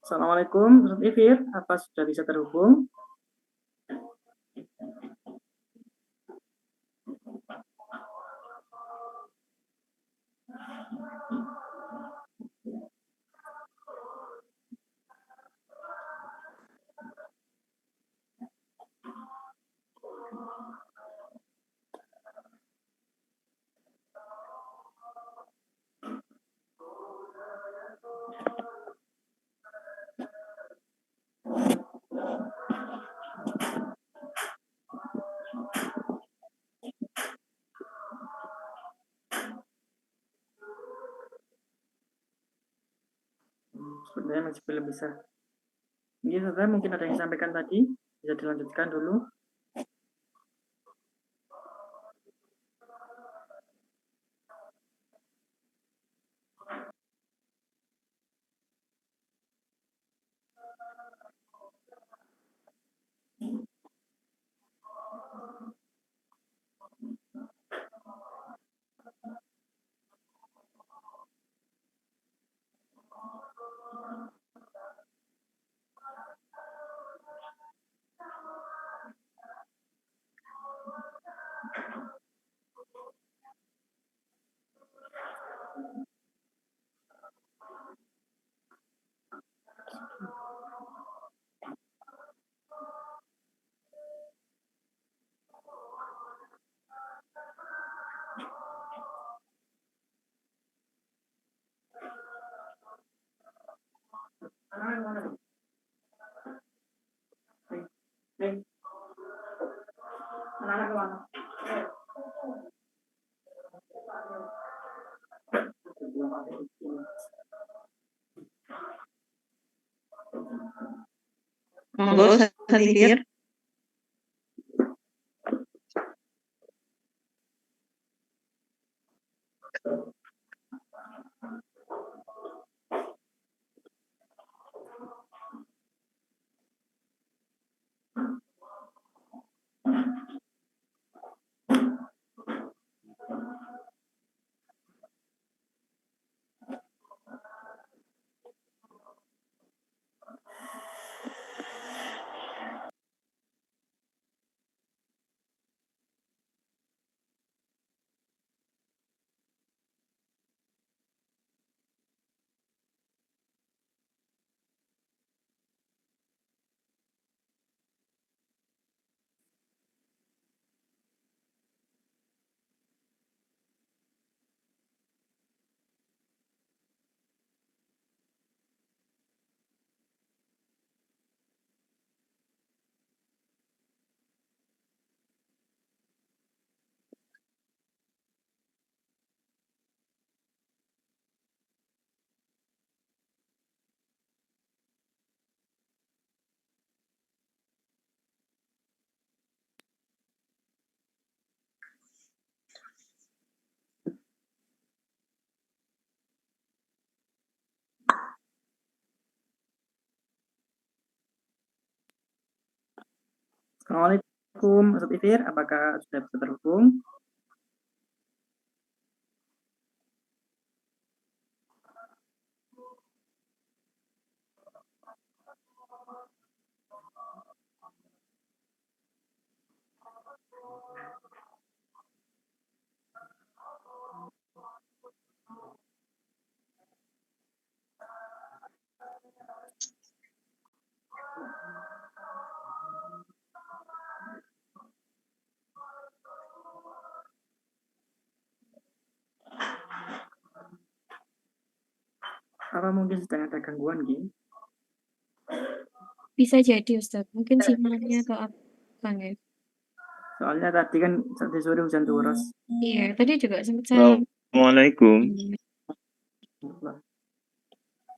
Assalamualaikum, Ustaz Ifir. Apa sudah bisa terhubung? Sebenarnya masih belum bisa. Ini saudara mungkin ada yang disampaikan tadi, bisa dilanjutkan dulu. Monggo Ustaz Ifir. Assalamualaikum, Ustaz Ifir. Apakah sudah bisa terhubung? Apa mungkin sedang ada gangguan, Gi? Bisa jadi Ustaz, mungkin sinyalnya atau apa ya? Soalnya tadi kan tadi sore hujan turun. Iya, tadi juga sempat saya. Assalamualaikum.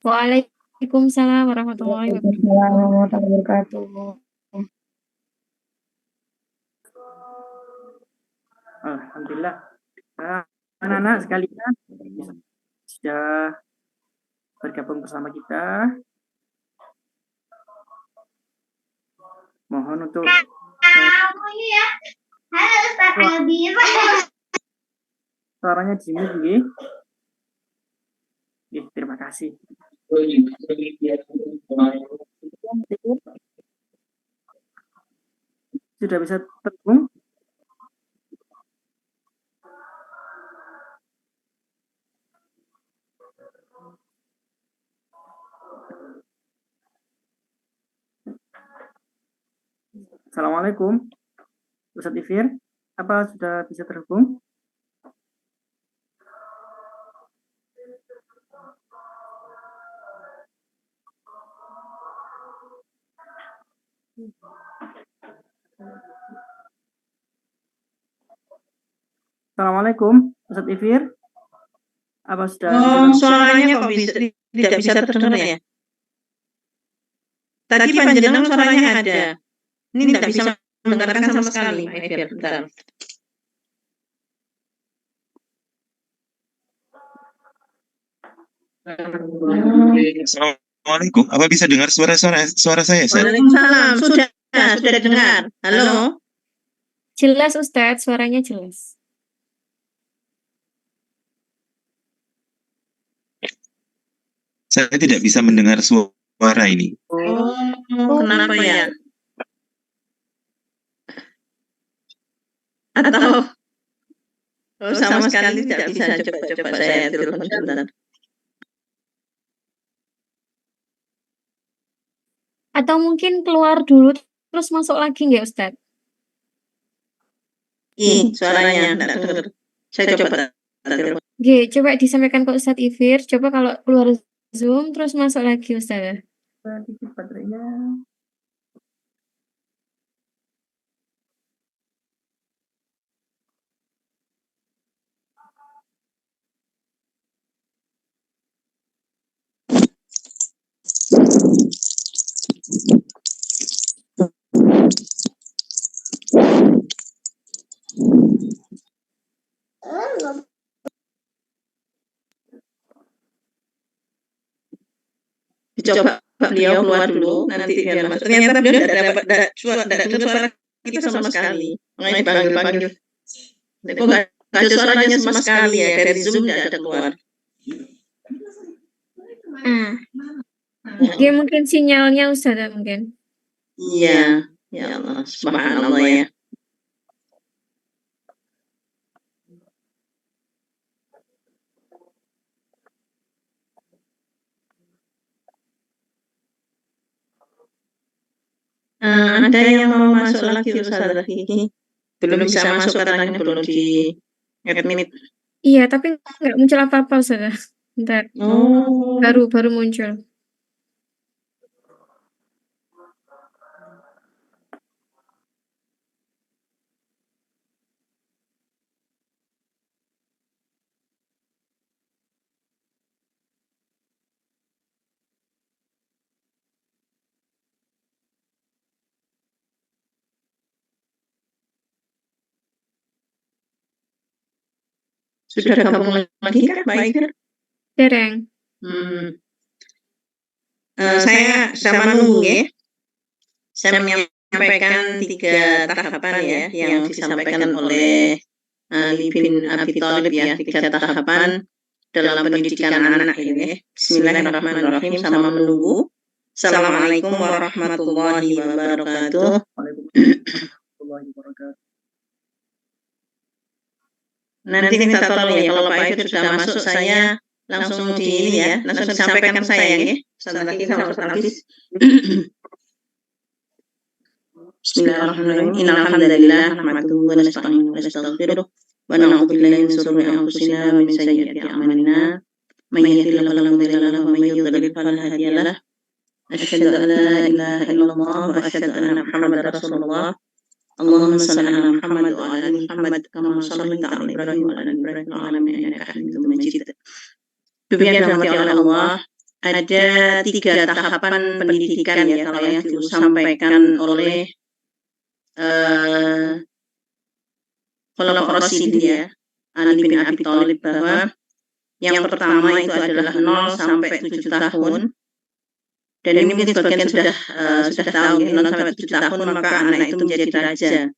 Waalaikumsalam warahmatullahi wabarakatuh. Alhamdulillah. Anak-anak sekalian sudah bergabung bersama kita. Mohon untuk Halo Ustaz Albi. Suaranya Jimmy nggih. Nggih, terima kasih. Sudah bisa terhubung? Assalamualaikum, Ustadz Ifir. Apa sudah bisa terhubung? Assalamualaikum, Ustadz Ifir. Apa sudah Suaranya kok tidak bisa terdengar ya? Tadi panjenengan suaranya ada. Ini tidak bisa mendengarkan sama sekali. Bentar. Assalamualaikum. Apa bisa dengar suara saya? Waalaikumsalam. Sudah dengar. Halo. Jelas Ustadz, suaranya jelas. Saya tidak bisa mendengar suara ini. Kenapa ya? Atau sama sekali tidak bisa, coba saya telepon sebentar. Atau mungkin keluar dulu terus masuk lagi nggak Ustadz? Suaranya tidak dengar. Saya coba telepon. Oke, coba disampaikan ke Ustadz Ifir. Coba kalau keluar Zoom terus masuk lagi Ustadz. sedikit baterainya? Coba beliau keluar dulu, nanti biar masuk. Ternyata beliau tidak dengar suara kita sama sekali. Makanya dipanggil-panggil. Kok nggak ada suaranya sama sekali ya, dari Zoom tidak ada keluar. Oke, mungkin sinyalnya Ustadz mungkin. Iya, ya Allah, subhanallah ya. Ada yang mau masuk lagi Ustaz lagi? Belum bisa masuk katanya, belum di admit. Iya, tapi nggak muncul apa-apa Ustadz. Bentar. Baru muncul. Sudah gabung lagi kan Mbak Ifir? Dereng. Saya sama nunggu ya. Saya menyampaikan 3 tahapan ya yang disampaikan oleh Ali bin Abi Thalib ya, 3 tahapan dalam pendidikan anak ini. Bismillahirrahmanirrahim, sama menunggu. Assalamualaikum warahmatullahi wabarakatuh. Waalaikumsalam. Nanti minta tolong ya, kalau Pak Ifir sudah masuk, saya langsung di ini ya, langsung disampaikan saya ya. Ustaz lagi sama Ustaz Hafiz. Bismillahirrahmanirrahim. Innal hamdalillah nahmaduhu wa nasta'inuhu wa nastaghfiruh wa na'udzu billahi min shururi anfusina wa min sayyiati a'malina. May yahdihillahu fala mudilla lahu wa may yudlil fala hadiya lahu. Asyhadu an la ilaha illallah wa asyhadu anna Muhammadar Rasulullah. Allahumma shalli ala Muhammad wa ala ali Muhammad kama shallaita ala Ibrahim wa ala ali Ibrahim fil alamin innaka Hamidum Majid. Demikian dirahmati oleh Allah, ada 3 tahapan pendidikan ya kalau yang disampaikan oleh Khulafaur Rasyidin ya, Ali bin Abi Thalib, bahwa yang pertama itu adalah 0 sampai 7 tahun. Dan ini mungkin sebagian sudah tahu ya, 0 sampai 7 tahun maka anak itu menjadi raja.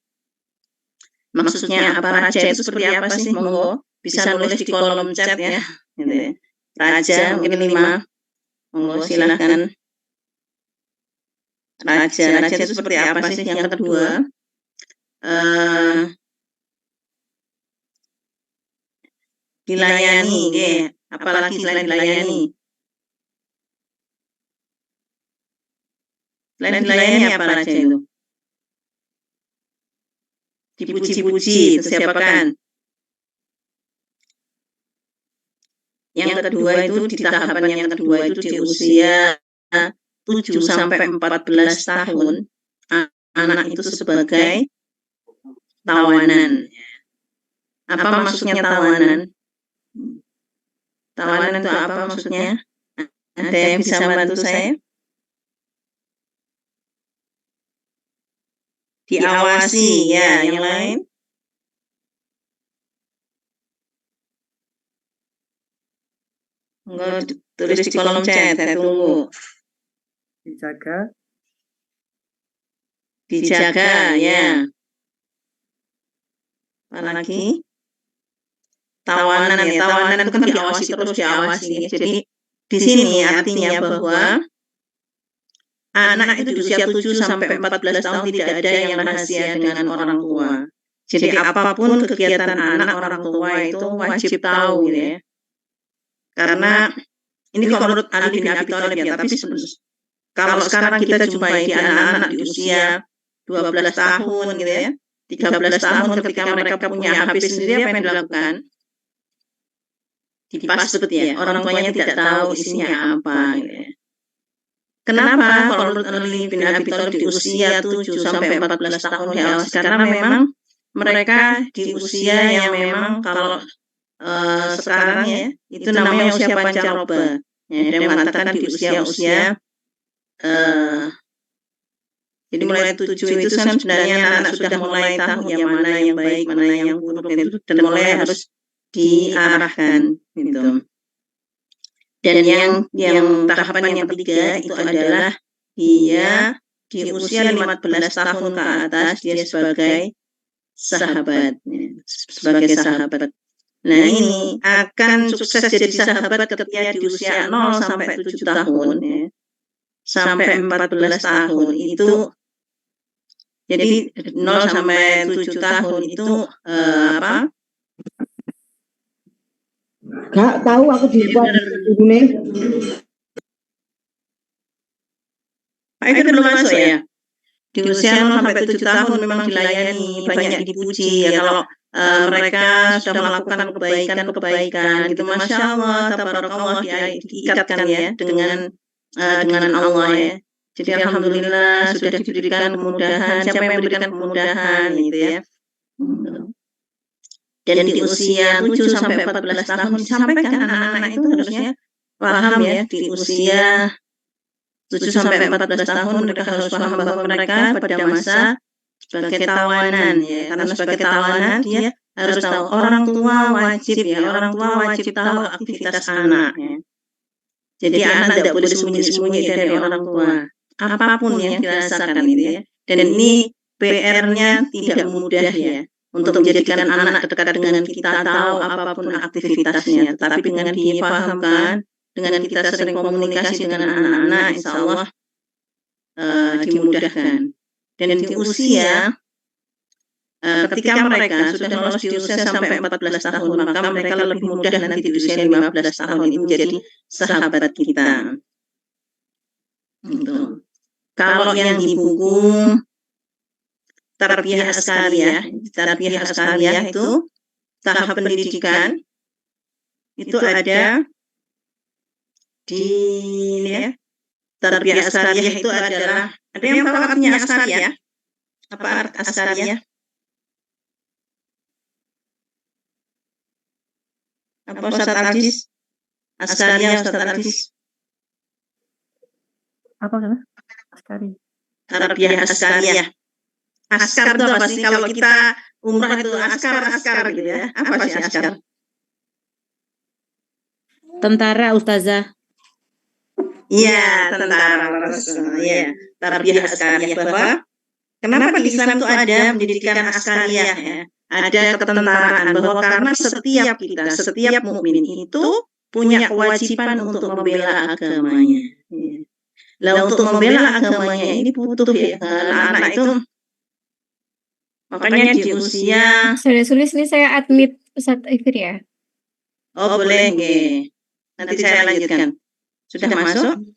maksudnya apa raja itu seperti apa sih? Monggo bisa nulis di kolom chat ya. Gitu ya. Raja mungkin 5. Monggo silahkan. Raja itu seperti apa sih? Yang kedua, dilayani, ya. Apalagi selain dilayani? Selain dilayani apa raja itu? Dipuji-puji, itu siapa kan? Yang kedua itu di tahapan yang kedua itu di usia 7 sampai 14 tahun, anak itu sebagai tawanan. Apa maksudnya tawanan? Tawanan itu apa maksudnya? Ada yang bisa membantu saya? Diawasi, ya. Yang lain? Enggak, tulis di kolom chat, saya tunggu. Dijaga, ya. Apalagi? Tawanan, ya. Tawanan itu kan diawasi terus diawasi. Jadi di sini artinya bahwa anak itu di usia 7 sampai 14 tahun tidak ada yang rahasia dengan orang tua. Jadi apapun kegiatan anak, orang tua itu wajib tahu, gitu ya. Karena ini kalau menurut Ali bin Abi Thalib ya, tapi kalau sekarang kita jumpai di anak-anak di usia 12 tahun gitu ya, 13 tahun ketika mereka punya HP sendiri, apa yang dilakukan? Dipasut ya, orang tuanya tidak tahu isinya apa gitu ya. Kenapa kalau menurut Ali bin Abi Thalib di usia 7 sampai 14 tahun diawasi? Karena memang mereka di usia yang memang kalau sekarang ya, itu namanya usia pancaroba. Ya, dia mengatakan di usia-usia jadi mulai 7 itu kan sebenarnya anak sudah mulai tahu yang mana yang baik, mana yang buruk itu, dan mulai harus diarahkan gitu. Dan yang tahapan yang ketiga itu adalah dia di usia 15 tahun ke atas dia sebagai sahabat, sebagai sahabat. Nah, ini akan sukses jadi sahabat ketika di usia 0 sampai 7 tahun ya. Sampai 14 tahun itu jadi 0 sampai 7 tahun itu apa? Gak tahu aku di ini. Pak Iker belum masuk ya? Di usia 0 sampai 7 tahun memang dilayani, banyak dipuji ya kalau mereka sudah melakukan kebaikan gitu, Masya Allah, tabarakallah, diikatkan ya dengan Allah ya. Jadi alhamdulillah sudah diberikan kemudahan, siapa yang memberikan kemudahan gitu ya. Dan di usia 7 sampai 14 tahun disampaikan anak-anak itu harusnya paham ya, di usia 7 sampai 14 tahun mereka harus paham bahwa mereka pada masa sebagai tawanan ya, karena sebagai tawanan dia harus tahu orang tua wajib ya, orang tua wajib tahu aktivitas anak ya. Jadi anak tidak boleh sembunyi-sembunyi dari orang tua, apapun yang dirasakan itu ya. Dan ini PR-nya tidak mudah ya, untuk menjadikan anak dekat dengan kita, tahu apapun aktivitasnya, tapi dengan dipahamkan, dengan kita sering komunikasi dengan anak-anak, insya Allah dimudahkan. Dan di usia ketika mereka sudah lolos di usia sampai 14 tahun, maka mereka lebih mudah nanti di usia 15 tahun ini menjadi sahabat kita. Gitu. Kalau yang di buku Tarbiyah Askariyah itu tahap pendidikan itu ada di ya, Tarbiyah Askariyah itu adalah, ada yang tahu artinya Askariyah? Apa Askariyah? Apa Ustaz Ardis? Askariyah, Ustaz Ardis. Apa namanya? Askari. Tarbiyah Askariyah. Askar itu apa sih? Kalau kita umrah itu askar gitu ya. Apa sih askar? Tentara, Ustazah. Iya, tentara. Iya, Tarbiyah Askariyah bahwa Kenapa di Islam itu ada pendidikan askariyah ya? Ada ketentaraan bahwa karena setiap mukmin itu punya kewajiban untuk membela agamanya. Lah untuk membela agamanya ini butuh ya anak-anak itu, makanya di usia Sudah tulis nih saya admit Ustadz Ifir ya. oh boleh nggih. Nanti saya lanjutkan. Sudah masuk?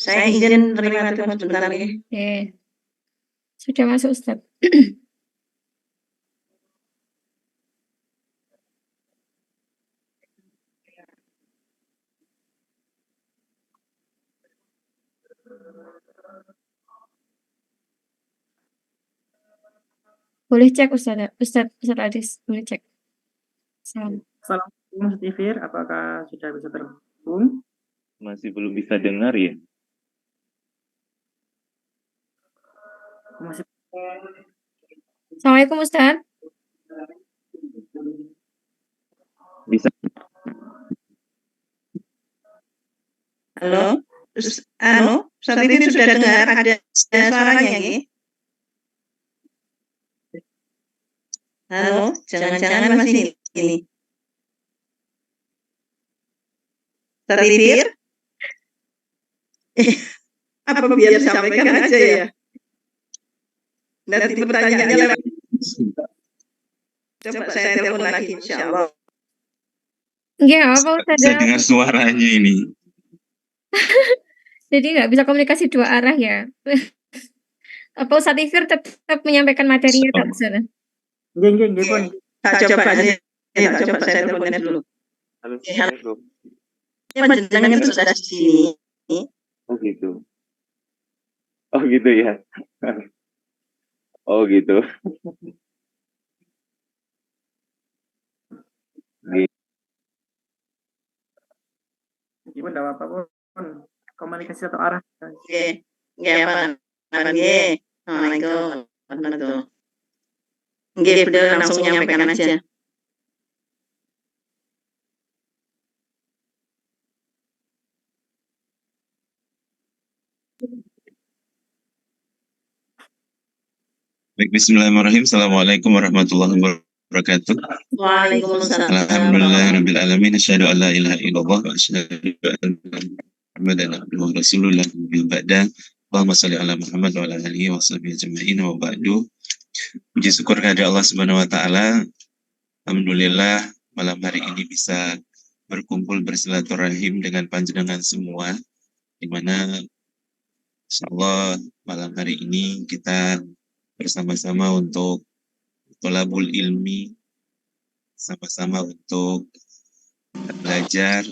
Saya izin terima telepon sebentar nggih. Sudah masuk Ustadz. Boleh cek Ustadz Adis, boleh cek. Assalamualaikum Ustadz Ifir, apakah sudah bisa terhubung? Masih belum bisa dengar ya? Masih Assalamualaikum Ustadz. Bisa. Halo? Saat ini sudah dengar ada suaranya nggih? Halo, jangan-jangan masih ini. Ustadz Ifir? Apa biar disampaikan aja ya? Nanti pertanyaannya lewat. Coba saya telepon lagi, insya Allah. Enggak apa Ustadz. Saya dengar suaranya ini. Jadi nggak bisa komunikasi dua arah ya. Apa Ustadz Ifir tetap menyampaikan materinya tak Ustadz? Nggih, Pun. Coba aja. Ya, coba saya teleponnya dulu. Halo, Assalamualaikum. Ya, panjenengan itu sudah di sini. Oh gitu. Oh gitu ya. Oh gitu. Ibu enggak apa-apa Pun. Komunikasi satu arah. Oke. Nggih, apa nggih. Assalamualaikum warahmatullahi. Nggih, beliau langsung menyampaikan aja. Baik, bismillahirrahmanirrahim. Assalamualaikum warahmatullahi wabarakatuh. Waalaikumsalam. Alhamdulillahirabbil alamin. Asyhadu an la ilaha illallah wa asyhadu anna Muhammadan abduhu wa rasuluh la nabiyya ba'da. Allahumma shalli ala Muhammad wa ala alihi wa sahbihi ajma'in wa ba'du. Puji syukur kepada Allah Subhanahu wa taala. Alhamdulillah malam hari ini bisa berkumpul bersilaturahim dengan panjenengan semua, di mana insyaallah malam hari ini kita bersama-sama untuk tolabul ilmi, sama-sama untuk belajar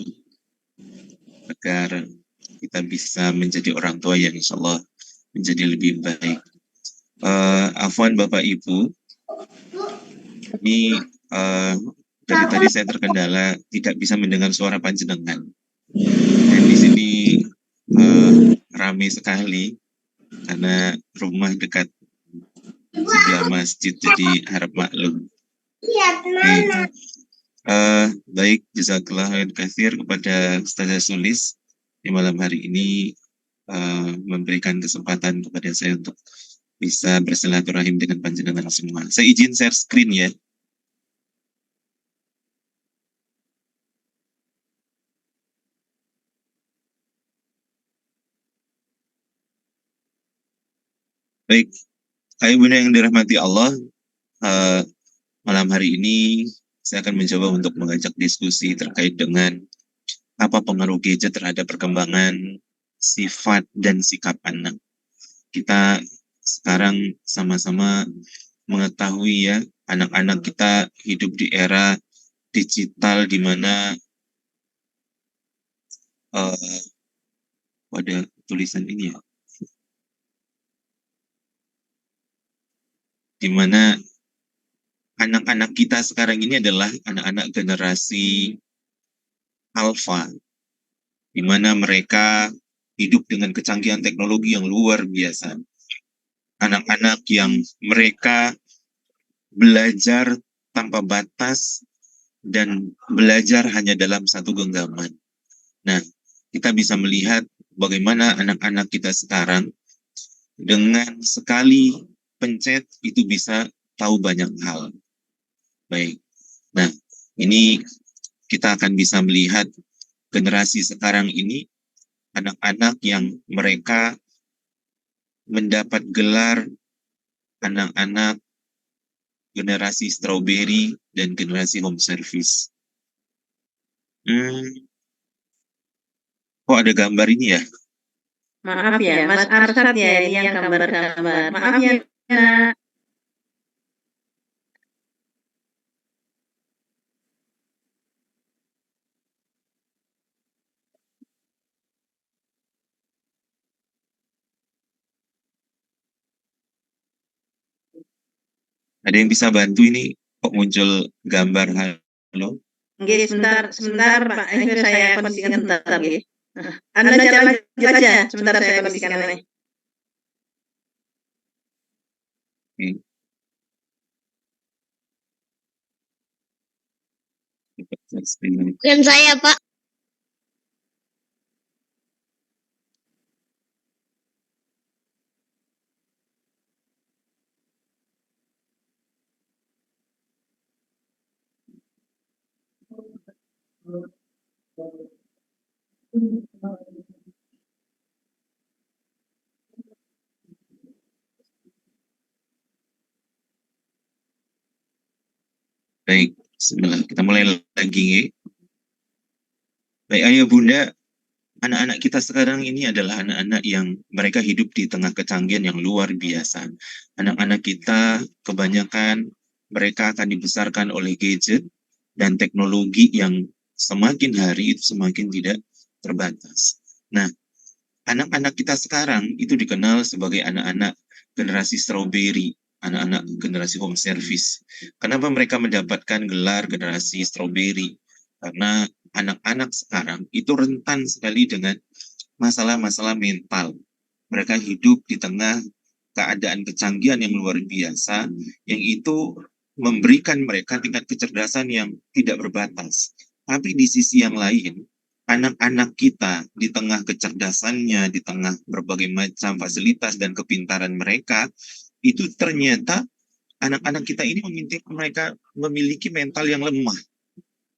agar kita bisa menjadi orang tua yang insyaallah menjadi lebih baik. Afwan Bapak Ibu, ini dari tadi saya terkendala tidak bisa mendengar suara panjenengan. Dan di sini ramai sekali karena rumah dekat sebelah masjid, jadi harap maklum. Baik, jazakallah khairan katsir kepada Ustazah Sulis di malam hari ini memberikan kesempatan kepada saya untuk bisa bersilaturahim dengan panjenengan semua. Saya izin share screen ya. Baik, Ayah Bunda yang dirahmati Allah, malam hari ini saya akan mencoba untuk mengajak diskusi terkait dengan apa pengaruh gadget terhadap perkembangan sifat dan sikap anak. Kita sekarang sama-sama mengetahui ya, anak-anak kita hidup di era digital di mana ada tulisan ini ya, di mana anak-anak kita sekarang ini adalah anak-anak generasi alfa, di mana mereka hidup dengan kecanggihan teknologi yang luar biasa. Anak-anak yang mereka belajar tanpa batas dan belajar hanya dalam satu genggaman. Nah, kita bisa melihat bagaimana anak-anak kita sekarang Dengan sekali pencet itu bisa tahu banyak hal. Baik. Nah, ini kita akan bisa melihat generasi sekarang ini, anak-anak yang mereka mendapat gelar anak-anak generasi strawberry dan generasi home service. Kok ada gambar ini ya? Maaf ya, Mas Arsad ya ini yang gambar-gambar. Maaf ya, Nak. Ada yang bisa bantu ini? Kok muncul gambar halo? Nggih, sebentar Pak. Saya kondisikan sebentar nggih. Anda jalan lanjut aja, sebentar saya kondisikan ini. Dan saya, Pak. Baik, bismillah. Kita mulai lagi ya. Baik, ayah bunda, anak-anak kita sekarang ini adalah anak-anak yang mereka hidup di tengah kecanggihan yang luar biasa. Anak-anak kita kebanyakan mereka akan dibesarkan oleh gadget dan teknologi yang semakin hari itu semakin tidak terbatas. Nah, anak-anak kita sekarang itu dikenal sebagai anak-anak generasi strawberry, anak-anak generasi home service. Kenapa mereka mendapatkan gelar generasi strawberry? Karena anak-anak sekarang itu rentan sekali dengan masalah-masalah mental. Mereka hidup di tengah keadaan kecanggihan yang luar biasa, yang itu memberikan mereka tingkat kecerdasan yang tidak berbatas. Tapi di sisi yang lain, anak-anak kita di tengah kecerdasannya, di tengah berbagai macam fasilitas dan kepintaran mereka, itu ternyata anak-anak kita ini mereka memiliki mental yang lemah.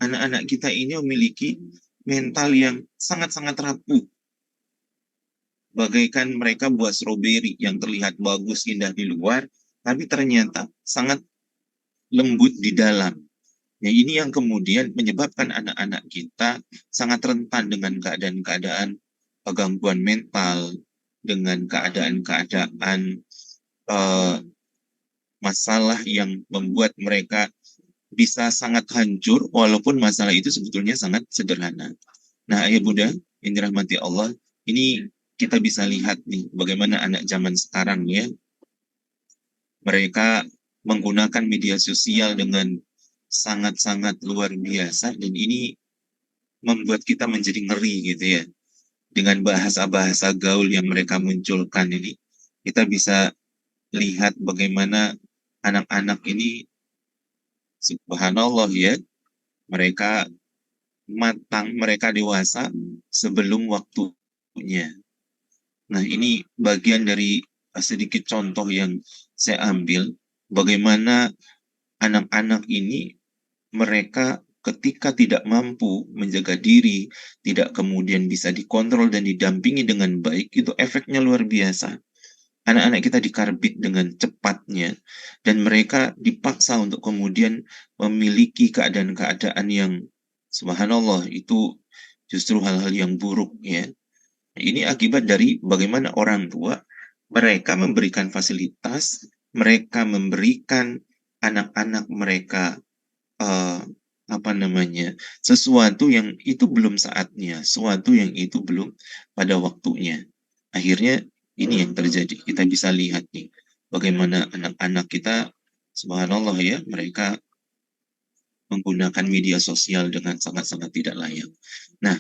Anak-anak kita ini memiliki mental yang sangat-sangat rapuh. Bagaikan mereka buah stroberi yang terlihat bagus, indah di luar, tapi ternyata sangat lembut di dalam. Ya, ini yang kemudian menyebabkan anak-anak kita sangat rentan dengan keadaan-keadaan gangguan mental, dengan keadaan-keadaan masalah yang membuat mereka bisa sangat hancur, walaupun masalah itu sebetulnya sangat sederhana. Nah, ayah bunda, yang dirahmati Allah, ini kita bisa lihat nih, bagaimana anak zaman sekarang ya, mereka menggunakan media sosial dengan sangat-sangat luar biasa, dan ini membuat kita menjadi ngeri gitu ya. Dengan bahasa-bahasa gaul yang mereka munculkan ini, kita bisa lihat bagaimana anak-anak ini, subhanallah ya, mereka matang, mereka dewasa sebelum waktunya. Nah, ini bagian dari sedikit contoh yang saya ambil, bagaimana anak-anak ini, mereka ketika tidak mampu menjaga diri, tidak kemudian bisa dikontrol dan didampingi dengan baik, itu efeknya luar biasa. Anak-anak kita dikarbit dengan cepatnya, dan mereka dipaksa untuk kemudian memiliki keadaan-keadaan yang subhanallah, itu justru hal-hal yang buruk ya. Ini akibat dari bagaimana orang tua mereka memberikan fasilitas, mereka memberikan anak-anak mereka sesuatu yang itu belum saatnya, sesuatu yang itu belum pada waktunya. Akhirnya ini yang terjadi. Kita bisa lihat nih bagaimana anak-anak kita, subhanallah ya, mereka menggunakan media sosial dengan sangat-sangat tidak layak. Nah,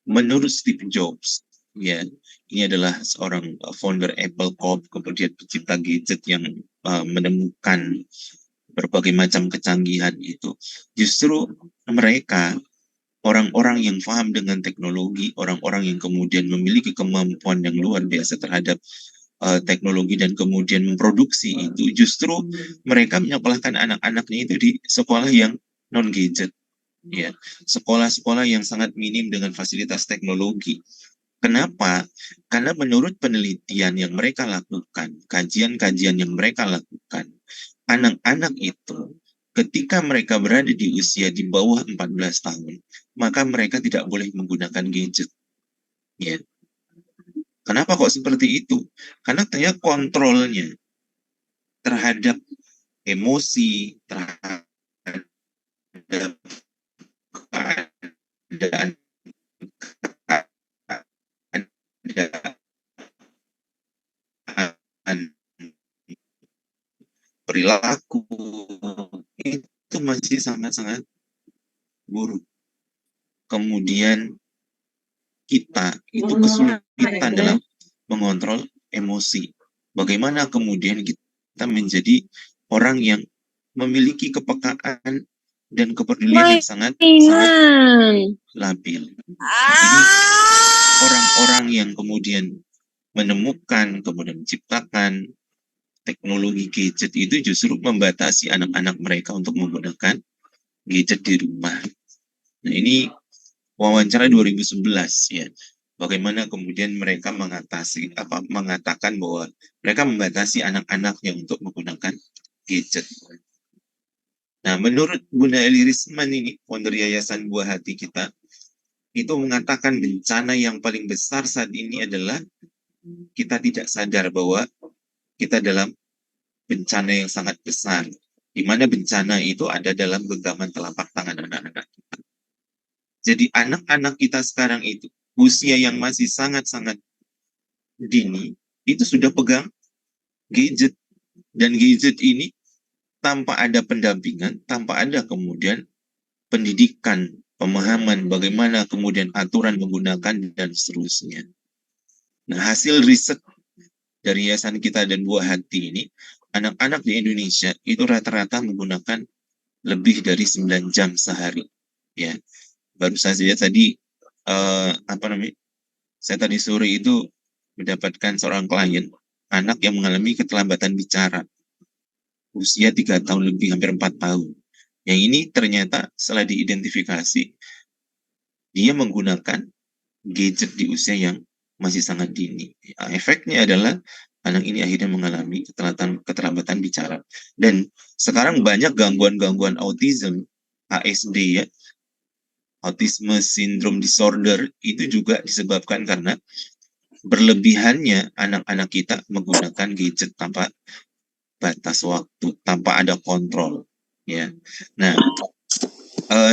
menurut Steve Jobs, ya, ini adalah seorang founder Apple Corp, kemudian pencipta gadget yang menemukan berbagai macam kecanggihan itu. Justru mereka, orang-orang yang paham dengan teknologi, orang-orang yang kemudian memiliki kemampuan yang luar biasa terhadap teknologi dan kemudian memproduksi itu, justru mereka menyekolahkan anak-anaknya itu di sekolah yang non gadget, ya, sekolah-sekolah yang sangat minim dengan fasilitas teknologi. Kenapa? Karena menurut penelitian yang mereka lakukan, kajian-kajian yang mereka lakukan, anak-anak itu ketika mereka berada di usia di bawah 14 tahun, maka mereka tidak boleh menggunakan gadget. Ya. Kenapa kok seperti itu? Karena ternyata kontrolnya terhadap emosi, terhadap keadaan perilaku itu masih sangat-sangat buruk. Kemudian kita itu kesulitan dalam mengontrol emosi. Bagaimana kemudian kita menjadi orang yang memiliki kepekaan dan kepedulian yang sangat labil. Ini orang-orang yang kemudian menemukan, kemudian menciptakan teknologi gadget itu justru membatasi anak-anak mereka untuk menggunakan gadget di rumah. Nah, ini wawancara 2011 ya. Bagaimana kemudian mereka mengatakan bahwa mereka membatasi anak-anaknya untuk menggunakan gadget. Nah, menurut Bunda Eli Risman ini, founder Yayasan Buah Hati kita, itu mengatakan bencana yang paling besar saat ini adalah kita tidak sadar bahwa kita dalam bencana yang sangat besar, di mana bencana itu ada dalam genggaman telapak tangan anak-anak kita. Jadi anak-anak kita sekarang itu, usia yang masih sangat-sangat dini, itu sudah pegang gadget. Dan gadget ini tanpa ada pendampingan, tanpa ada kemudian pendidikan, pemahaman bagaimana kemudian aturan menggunakan dan seterusnya. Nah, hasil riset dari yayasan kita dan Buah Hati ini, anak-anak di Indonesia itu rata-rata menggunakan lebih dari 9 jam sehari. Ya, baru saja tadi saya tadi sore itu mendapatkan seorang klien, anak yang mengalami keterlambatan bicara, usia 3 tahun lebih, hampir 4 tahun. Yang ini ternyata setelah diidentifikasi, dia menggunakan gadget di usia yang masih sangat dini. Efeknya adalah anak ini akhirnya mengalami keterlambatan bicara. Dan sekarang banyak gangguan-gangguan autism, ASD ya, autism syndrome disorder, itu juga disebabkan karena berlebihannya anak-anak kita menggunakan gadget tanpa batas waktu, tanpa ada kontrol. Ya, nah,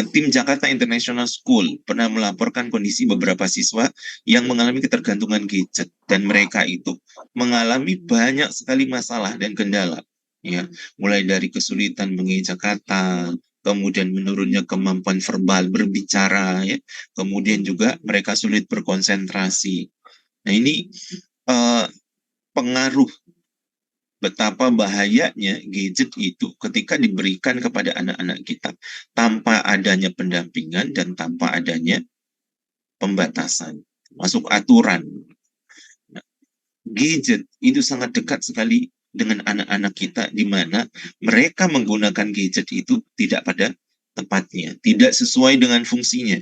tim Jakarta International School pernah melaporkan kondisi beberapa siswa yang mengalami ketergantungan gadget, dan mereka itu mengalami banyak sekali masalah dan kendala. Ya, mulai dari kesulitan mengeja kata, kemudian menurunnya kemampuan verbal berbicara, ya, kemudian juga mereka sulit berkonsentrasi. Nah, ini pengaruh betapa bahayanya gadget itu ketika diberikan kepada anak-anak kita tanpa adanya pendampingan dan tanpa adanya pembatasan, masuk aturan. Nah, gadget itu sangat dekat sekali dengan anak-anak kita, di mana mereka menggunakan gadget itu tidak pada tempatnya, tidak sesuai dengan fungsinya.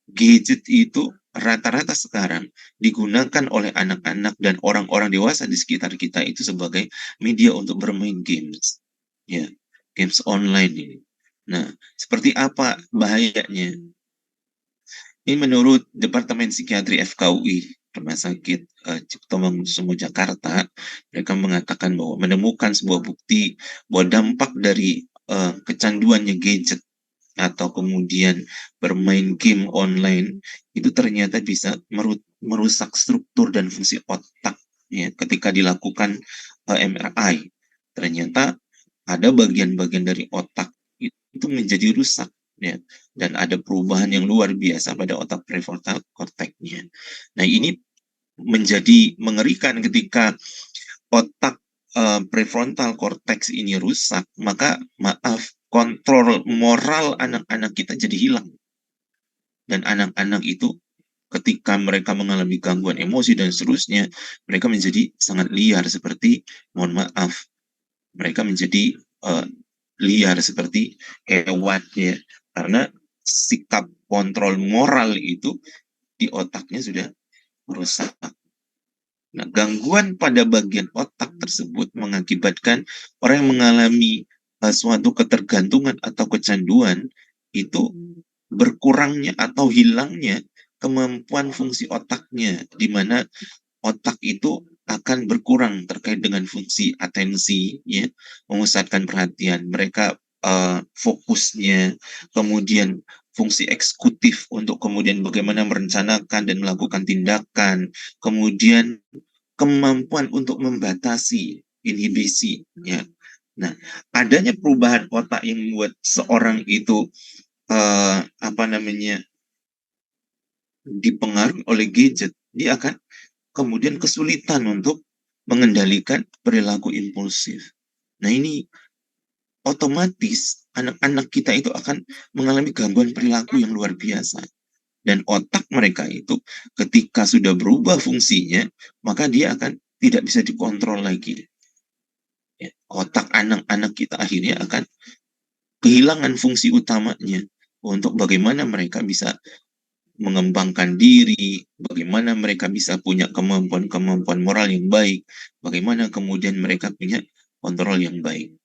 Gadget itu rata-rata sekarang digunakan oleh anak-anak dan orang-orang dewasa di sekitar kita itu sebagai media untuk bermain games, ya, games online ini. Nah, seperti apa bahayanya? Ini menurut Departemen Psikiatri FKUI, Rumah Sakit Cipto Mangunkusumo Jakarta, mereka mengatakan bahwa menemukan sebuah bukti bahwa dampak dari kecanduannya gadget atau kemudian bermain game online itu ternyata bisa merusak struktur dan fungsi otak. Ya, ketika dilakukan MRI, ternyata ada bagian-bagian dari otak itu menjadi rusak, ya, dan ada perubahan yang luar biasa pada otak prefrontal cortex-nya. Nah, ini menjadi mengerikan ketika otak prefrontal cortex ini rusak, maka kontrol moral anak-anak kita jadi hilang. Dan anak-anak itu ketika mereka mengalami gangguan emosi dan seterusnya, mereka menjadi sangat liar seperti, mohon maaf, mereka menjadi liar seperti hewan ya, karena sikap kontrol moral itu di otaknya sudah rusak. Nah, gangguan pada bagian otak tersebut mengakibatkan orang yang mengalami suatu ketergantungan atau kecanduan itu berkurangnya atau hilangnya kemampuan fungsi otaknya, di mana otak itu akan berkurang terkait dengan fungsi atensi, ya, memusatkan perhatian. Mereka fokusnya, kemudian fungsi eksekutif untuk kemudian bagaimana merencanakan dan melakukan tindakan, kemudian kemampuan untuk membatasi inhibisi, ya. Nah, adanya perubahan otak yang membuat seorang itu dipengaruhi oleh gadget, dia akan kemudian kesulitan untuk mengendalikan perilaku impulsif. Nah, ini otomatis anak-anak kita itu akan mengalami gangguan perilaku yang luar biasa. Dan otak mereka itu ketika sudah berubah fungsinya, maka dia akan tidak bisa dikontrol lagi. Ya, otak anak-anak kita akhirnya akan kehilangan fungsi utamanya untuk bagaimana mereka bisa mengembangkan diri, bagaimana mereka bisa punya kemampuan-kemampuan moral yang baik, bagaimana kemudian mereka punya kontrol yang baik.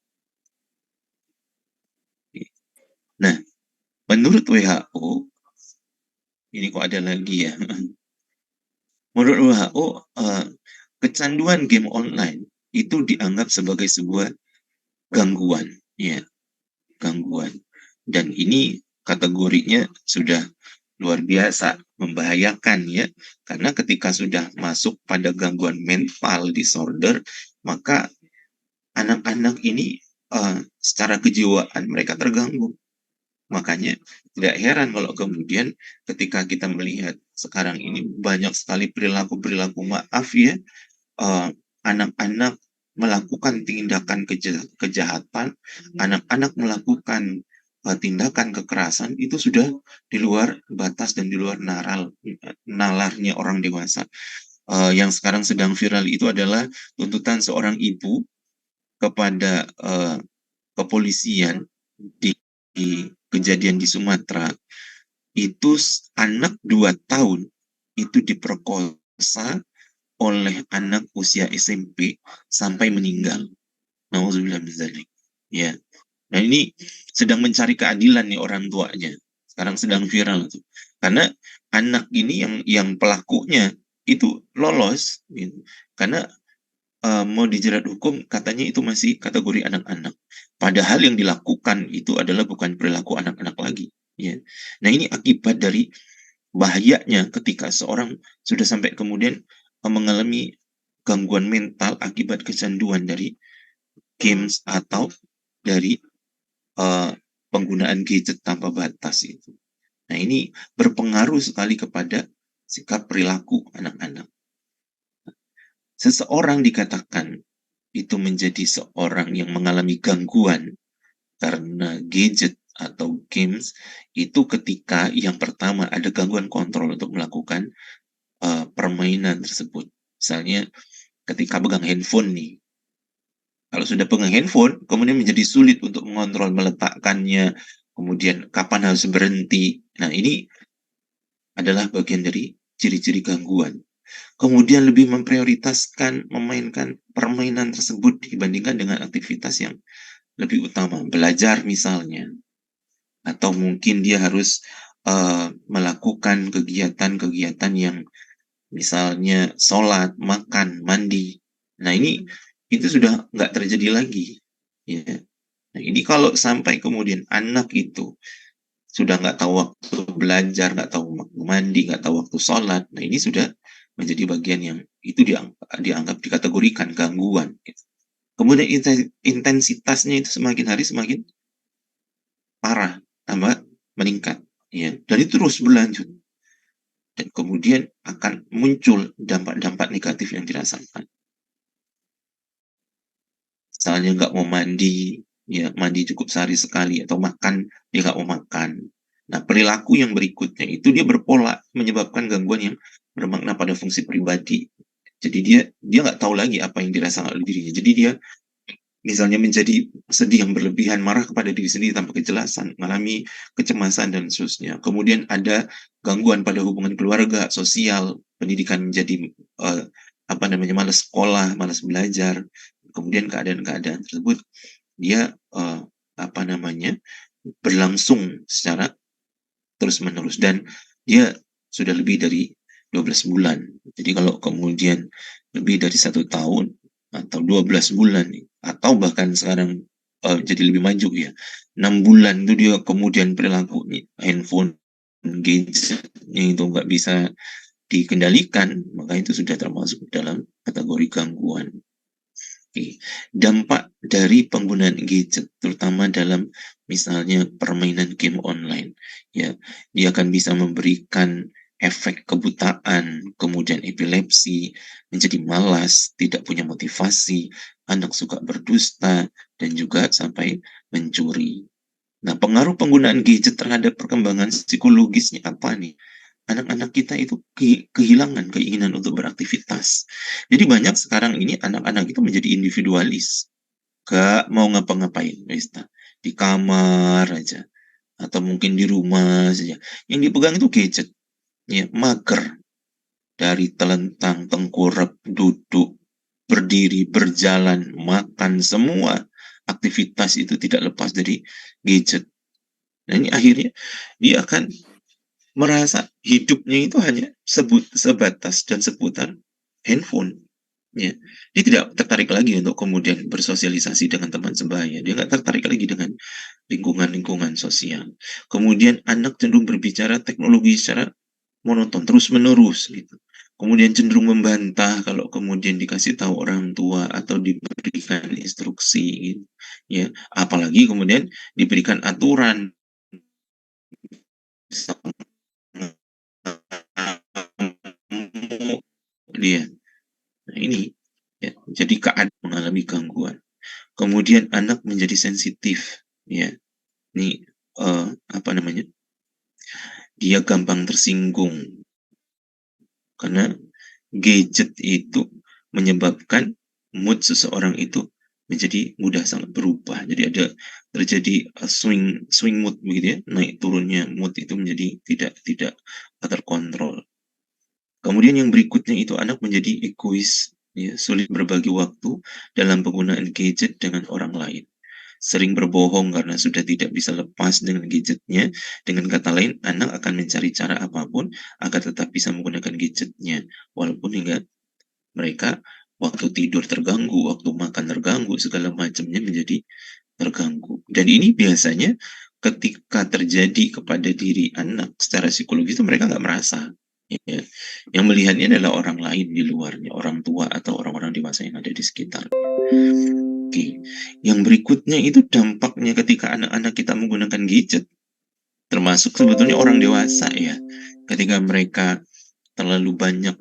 Nah, menurut WHO, ini kok ada lagi ya, menurut WHO, kecanduan game online itu dianggap sebagai sebuah gangguan, ya, gangguan. Dan ini kategorinya sudah luar biasa membahayakan ya, karena ketika sudah masuk pada gangguan mental disorder, maka anak-anak ini secara kejiwaan mereka terganggu. Makanya tidak heran kalau kemudian ketika kita melihat sekarang ini banyak sekali perilaku-perilaku, maaf ya, anak-anak melakukan tindakan kejahatan, anak-anak melakukan tindakan kekerasan itu sudah di luar batas dan di luar nalarnya orang dewasa. Yang sekarang sedang viral itu adalah tuntutan seorang ibu kepada kepolisian di kejadian di Sumatera. Itu anak 2 tahun itu diperkosa oleh anak usia SMP sampai meninggal. Nauzubillah min dzalik. Ya. Nah, ini sedang mencari keadilan nih orang tuanya. Sekarang sedang viral tuh. Karena anak ini yang pelakunya itu lolos gitu. Karena mau dijerat hukum katanya itu masih kategori anak-anak. Padahal yang dilakukan itu adalah bukan perilaku anak-anak lagi, ya. Nah, ini akibat dari bahayanya ketika seorang sudah sampai kemudian mengalami gangguan mental akibat kecanduan dari games atau dari penggunaan gadget tanpa batas itu. Nah, ini berpengaruh sekali kepada sikap perilaku anak-anak. Seseorang dikatakan itu menjadi seorang yang mengalami gangguan karena gadget atau games itu ketika yang pertama ada gangguan kontrol untuk melakukan permainan tersebut. Misalnya ketika pegang handphone nih, kalau sudah pegang handphone, kemudian menjadi sulit untuk mengontrol meletakkannya, kemudian kapan harus berhenti. Nah, ini adalah bagian dari ciri-ciri gangguan. Kemudian lebih memprioritaskan memainkan permainan tersebut dibandingkan dengan aktivitas yang lebih utama, belajar misalnya. Atau mungkin dia harus melakukan kegiatan-kegiatan yang misalnya sholat, makan, mandi. Nah, ini itu sudah nggak terjadi lagi. Ya. Nah, ini kalau sampai kemudian anak itu sudah nggak tahu waktu belajar, nggak tahu waktu mandi, nggak tahu waktu sholat, nah ini sudah menjadi bagian yang itu dianggap dikategorikan gangguan. Gitu. Kemudian intensitasnya itu semakin hari semakin parah, tambah meningkat. Ya. Dan itu terus berlanjut. Dan kemudian akan muncul dampak-dampak negatif yang dirasakan. Misalnya nggak mau mandi, ya mandi cukup sehari sekali, atau makan dia nggak mau makan. Nah, perilaku yang berikutnya itu dia berpola, menyebabkan gangguan yang bermakna pada fungsi pribadi. Jadi dia nggak tahu lagi apa yang dirasakan oleh dirinya. Jadi dia misalnya menjadi sedih yang berlebihan, marah kepada diri sendiri tanpa kejelasan, mengalami kecemasan dan seterusnya. Kemudian ada gangguan pada hubungan keluarga, sosial, pendidikan menjadi malas sekolah, malas belajar. Kemudian keadaan-keadaan tersebut dia berlangsung secara terus-menerus dan dia sudah lebih dari 12 bulan. Jadi kalau kemudian lebih dari 1 tahun atau 12 bulan atau bahkan sekarang jadi lebih maju ya, 6 bulan itu dia kemudian perilaku handphone, gadgetnya itu nggak bisa dikendalikan, maka itu sudah termasuk dalam kategori gangguan. Dampak dari penggunaan gadget, terutama dalam misalnya permainan game online, ya, dia akan bisa memberikan efek kebutaan, kemudian epilepsi, menjadi malas, tidak punya motivasi, anak suka berdusta, dan juga sampai mencuri. Nah, pengaruh penggunaan gadget terhadap perkembangan psikologisnya apa nih? Anak-anak kita itu kehilangan keinginan untuk beraktivitas. Jadi banyak sekarang ini anak-anak itu menjadi individualis. Gak mau ngapa-ngapain, di kamar aja. Atau mungkin di rumah saja. Yang dipegang itu gadget. Ya, mager. Dari telentang, tengkurap, duduk, berdiri, berjalan, makan, semua aktivitas itu tidak lepas dari gadget. Nah, ini akhirnya dia akan merasa hidupnya itu hanya sebatas dan seputar handphone. Ya. Dia tidak tertarik lagi untuk kemudian bersosialisasi dengan teman sebaya. Dia nggak tertarik lagi dengan lingkungan-lingkungan sosial. Kemudian anak cenderung berbicara teknologi secara monoton, terus-menerus gitu. Kemudian cenderung membantah kalau kemudian dikasih tahu orang tua atau diberikan instruksi gitu. Ya, apalagi kemudian diberikan aturan. Dia. Nah, ini ya, jadi keadaan mengalami gangguan. Kemudian anak menjadi sensitif, ya. Ini dia gampang tersinggung karena gadget itu menyebabkan mood seseorang itu menjadi mudah sangat berubah. Jadi ada terjadi swing mood begitu ya, naik turunnya mood itu menjadi tidak terkontrol. Kemudian yang berikutnya itu anak menjadi egois, ya, sulit berbagi waktu dalam penggunaan gadget dengan orang lain. Sering berbohong karena sudah tidak bisa lepas dengan gadgetnya. Dengan kata lain, anak akan mencari cara apapun agar tetap bisa menggunakan gadgetnya. Walaupun hingga mereka waktu tidur terganggu, waktu makan terganggu, segala macamnya menjadi terganggu. Dan ini biasanya ketika terjadi kepada diri anak secara psikologis itu mereka nggak merasa. Ya. Yang melihatnya adalah orang lain di luarnya, orang tua atau orang-orang dewasa yang ada di sekitar. Oke. Yang berikutnya itu dampaknya ketika anak-anak kita menggunakan gadget, termasuk sebetulnya orang dewasa ya, ketika mereka terlalu banyak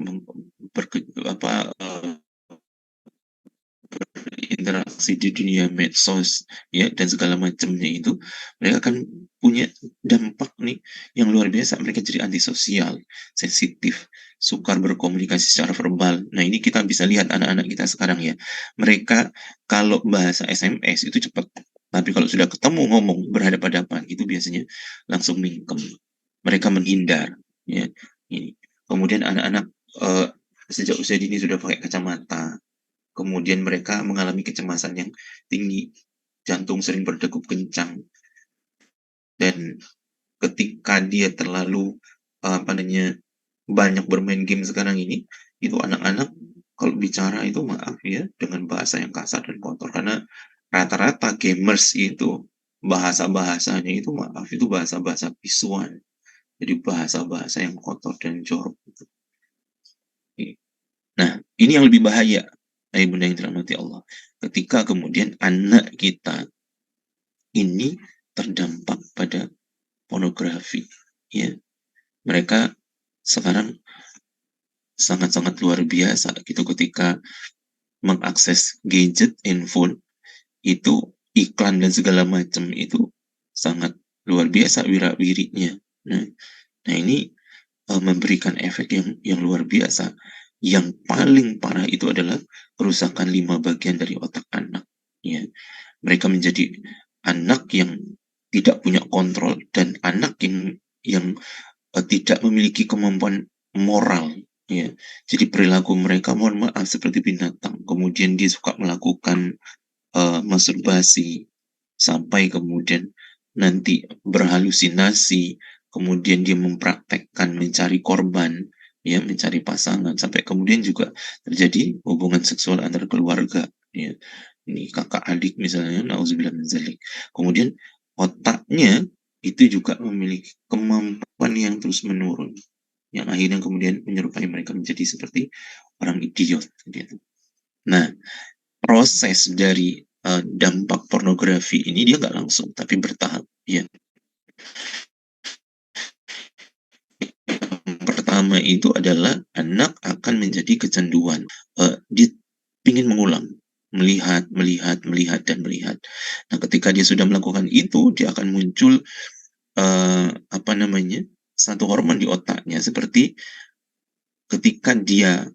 berinteraksi di dunia medsos ya dan segala macamnya itu, mereka akan punya dampak nih yang luar biasa. Mereka jadi antisosial, sensitif, sukar berkomunikasi secara verbal. Nah, ini kita bisa lihat anak-anak kita sekarang ya. Mereka kalau bahasa SMS itu cepat, tapi kalau sudah ketemu ngomong berhadapan-hadapan itu biasanya langsung mingkem. Mereka menghindar ya. Ini. Kemudian anak-anak sejak usia dini sudah pakai kacamata. Kemudian mereka mengalami kecemasan yang tinggi, jantung sering berdegup kencang, dan ketika dia terlalu banyak bermain game sekarang ini, itu anak-anak kalau bicara itu maaf ya dengan bahasa yang kasar dan kotor, karena rata-rata gamers itu bahasa-bahasanya itu maaf itu bahasa-bahasa visual, jadi bahasa-bahasa yang kotor dan jorok. Nah, ini yang lebih bahaya. Ayah bunda yang dirahmati Allah, ketika kemudian anak kita ini terdampak pada pornografi, ya, mereka sekarang sangat-sangat luar biasa gitu ketika mengakses gadget, handphone, itu iklan dan segala macam itu sangat luar biasa wira-wirinya. Nah ini memberikan efek yang luar biasa. Yang paling parah itu adalah kerusakan 5 bagian dari otak anak. Ya, mereka menjadi anak yang tidak punya kontrol dan anak yang tidak memiliki kemampuan moral. Ya, jadi perilaku mereka, mohon maaf, seperti binatang. Kemudian dia suka melakukan masturbasi sampai kemudian nanti berhalusinasi, kemudian dia mempraktekkan mencari korban, ya, mencari pasangan, sampai kemudian juga terjadi hubungan seksual antar keluarga, ya. Ini kakak adik misalnya, nauzubillah min dzalik. Kemudian otaknya itu juga memiliki kemampuan yang terus menurun, yang akhirnya kemudian menyerupai mereka menjadi seperti orang idiot, gitu. Nah, proses dari dampak pornografi ini dia nggak langsung, tapi bertahap. Ya. Yang pertama itu adalah anak akan menjadi kecanduan. Dia ingin mengulang, melihat, dan melihat. Nah, ketika dia sudah melakukan itu, dia akan muncul satu hormon di otaknya, seperti ketika dia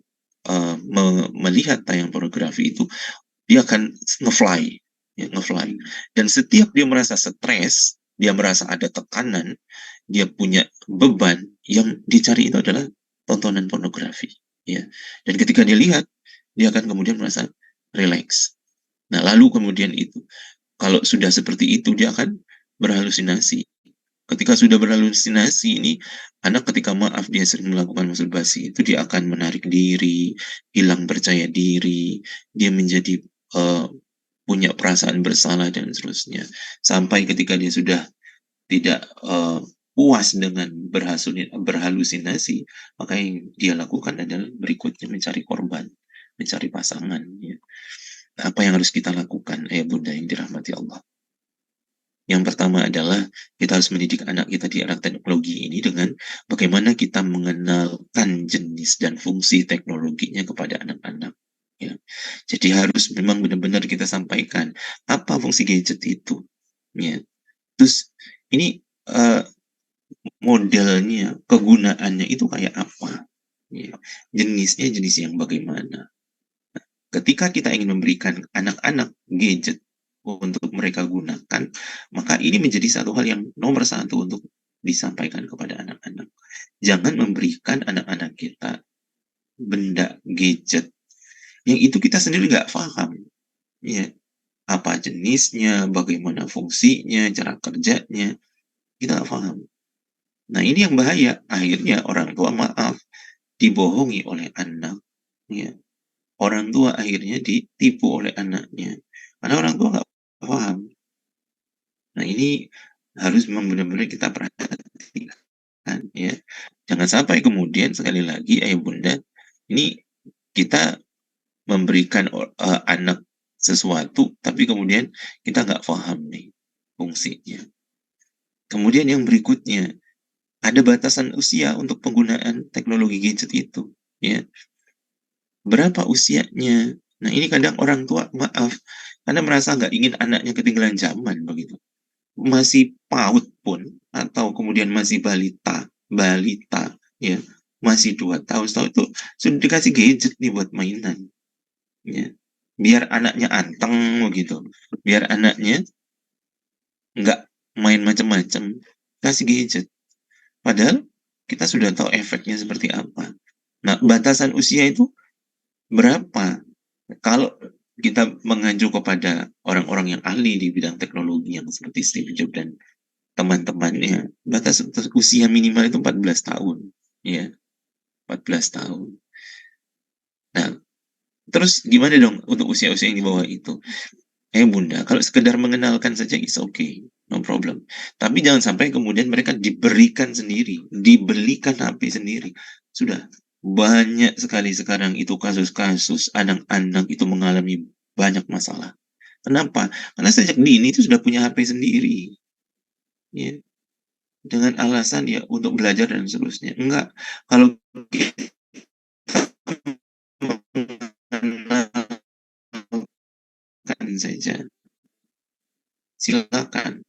melihat tayang pornografi itu, dia akan ngefly. Dan setiap dia merasa stres, dia merasa ada tekanan, dia punya beban, yang dicari itu adalah tontonan pornografi. Ya. Dan ketika dia lihat, dia akan kemudian merasa relax. Nah, lalu kemudian itu, kalau sudah seperti itu, dia akan berhalusinasi. Ketika sudah berhalusinasi ini, anak ketika maaf dia sering melakukan masturbasi, itu dia akan menarik diri, hilang percaya diri, dia menjadi punya perasaan bersalah dan seterusnya. Sampai ketika dia sudah tidak puas dengan berhalusinasi, maka yang dia lakukan adalah berikutnya mencari korban, mencari pasangan. Ya. Apa yang harus kita lakukan, bunda yang dirahmati Allah? Yang pertama adalah kita harus mendidik anak kita di era teknologi ini dengan bagaimana kita mengenalkan jenis dan fungsi teknologinya kepada anak-anak. Ya. Jadi harus memang benar-benar kita sampaikan apa fungsi gadget itu. Ya. Terus ini modelnya, kegunaannya itu kayak apa. Ya. Jenisnya jenis yang bagaimana. Ketika kita ingin memberikan anak-anak gadget untuk mereka gunakan, maka ini menjadi satu hal yang nomor satu untuk disampaikan kepada anak-anak. Jangan memberikan anak-anak kita benda gadget yang itu kita sendiri nggak paham. Ya, apa jenisnya, bagaimana fungsinya, cara kerjanya, kita nggak paham. Nah, ini yang bahaya. Akhirnya orang tua, maaf, dibohongi oleh anak. Ya. Orang tua akhirnya ditipu oleh anaknya. Karena orang tua nggak paham. Nah, ini harus memang benar-benar kita perhatikan. Ya. Jangan sampai kemudian, sekali lagi, ayah bunda, ini kita memberikan anak sesuatu, tapi kemudian kita nggak paham nih fungsinya. Kemudian yang berikutnya, ada batasan usia untuk penggunaan teknologi gadget itu. Ya. Berapa usianya? Nah, ini kadang orang tua, maaf, karena merasa nggak ingin anaknya ketinggalan zaman begitu. Masih PAUD pun, atau kemudian masih balita, ya, masih 2 tahun, itu sudah dikasih gadget nih buat mainan. Ya. Biar anaknya anteng begitu, biar anaknya nggak main macam-macam, kasih gadget. Padahal kita sudah tahu efeknya seperti apa. Nah, batasan usia itu berapa? Kalau kita mengacu kepada orang-orang yang ahli di bidang teknologi yang seperti Steve Jobs dan teman-temannya, batas usia minimal itu 14 tahun. Ya, 14 tahun. Nah, terus gimana dong untuk usia-usia yang di bawah itu? Bunda, kalau sekedar mengenalkan saja is okay, no problem. Tapi jangan sampai kemudian mereka diberikan sendiri, dibelikan HP sendiri. Sudah banyak sekali sekarang itu kasus-kasus anak-anak itu mengalami banyak masalah. Kenapa? Karena sejak dini itu sudah punya HP sendiri. Ya. Dengan alasan ya untuk belajar dan seterusnya. Enggak. Kalau kita mengenalkan saja, silakan.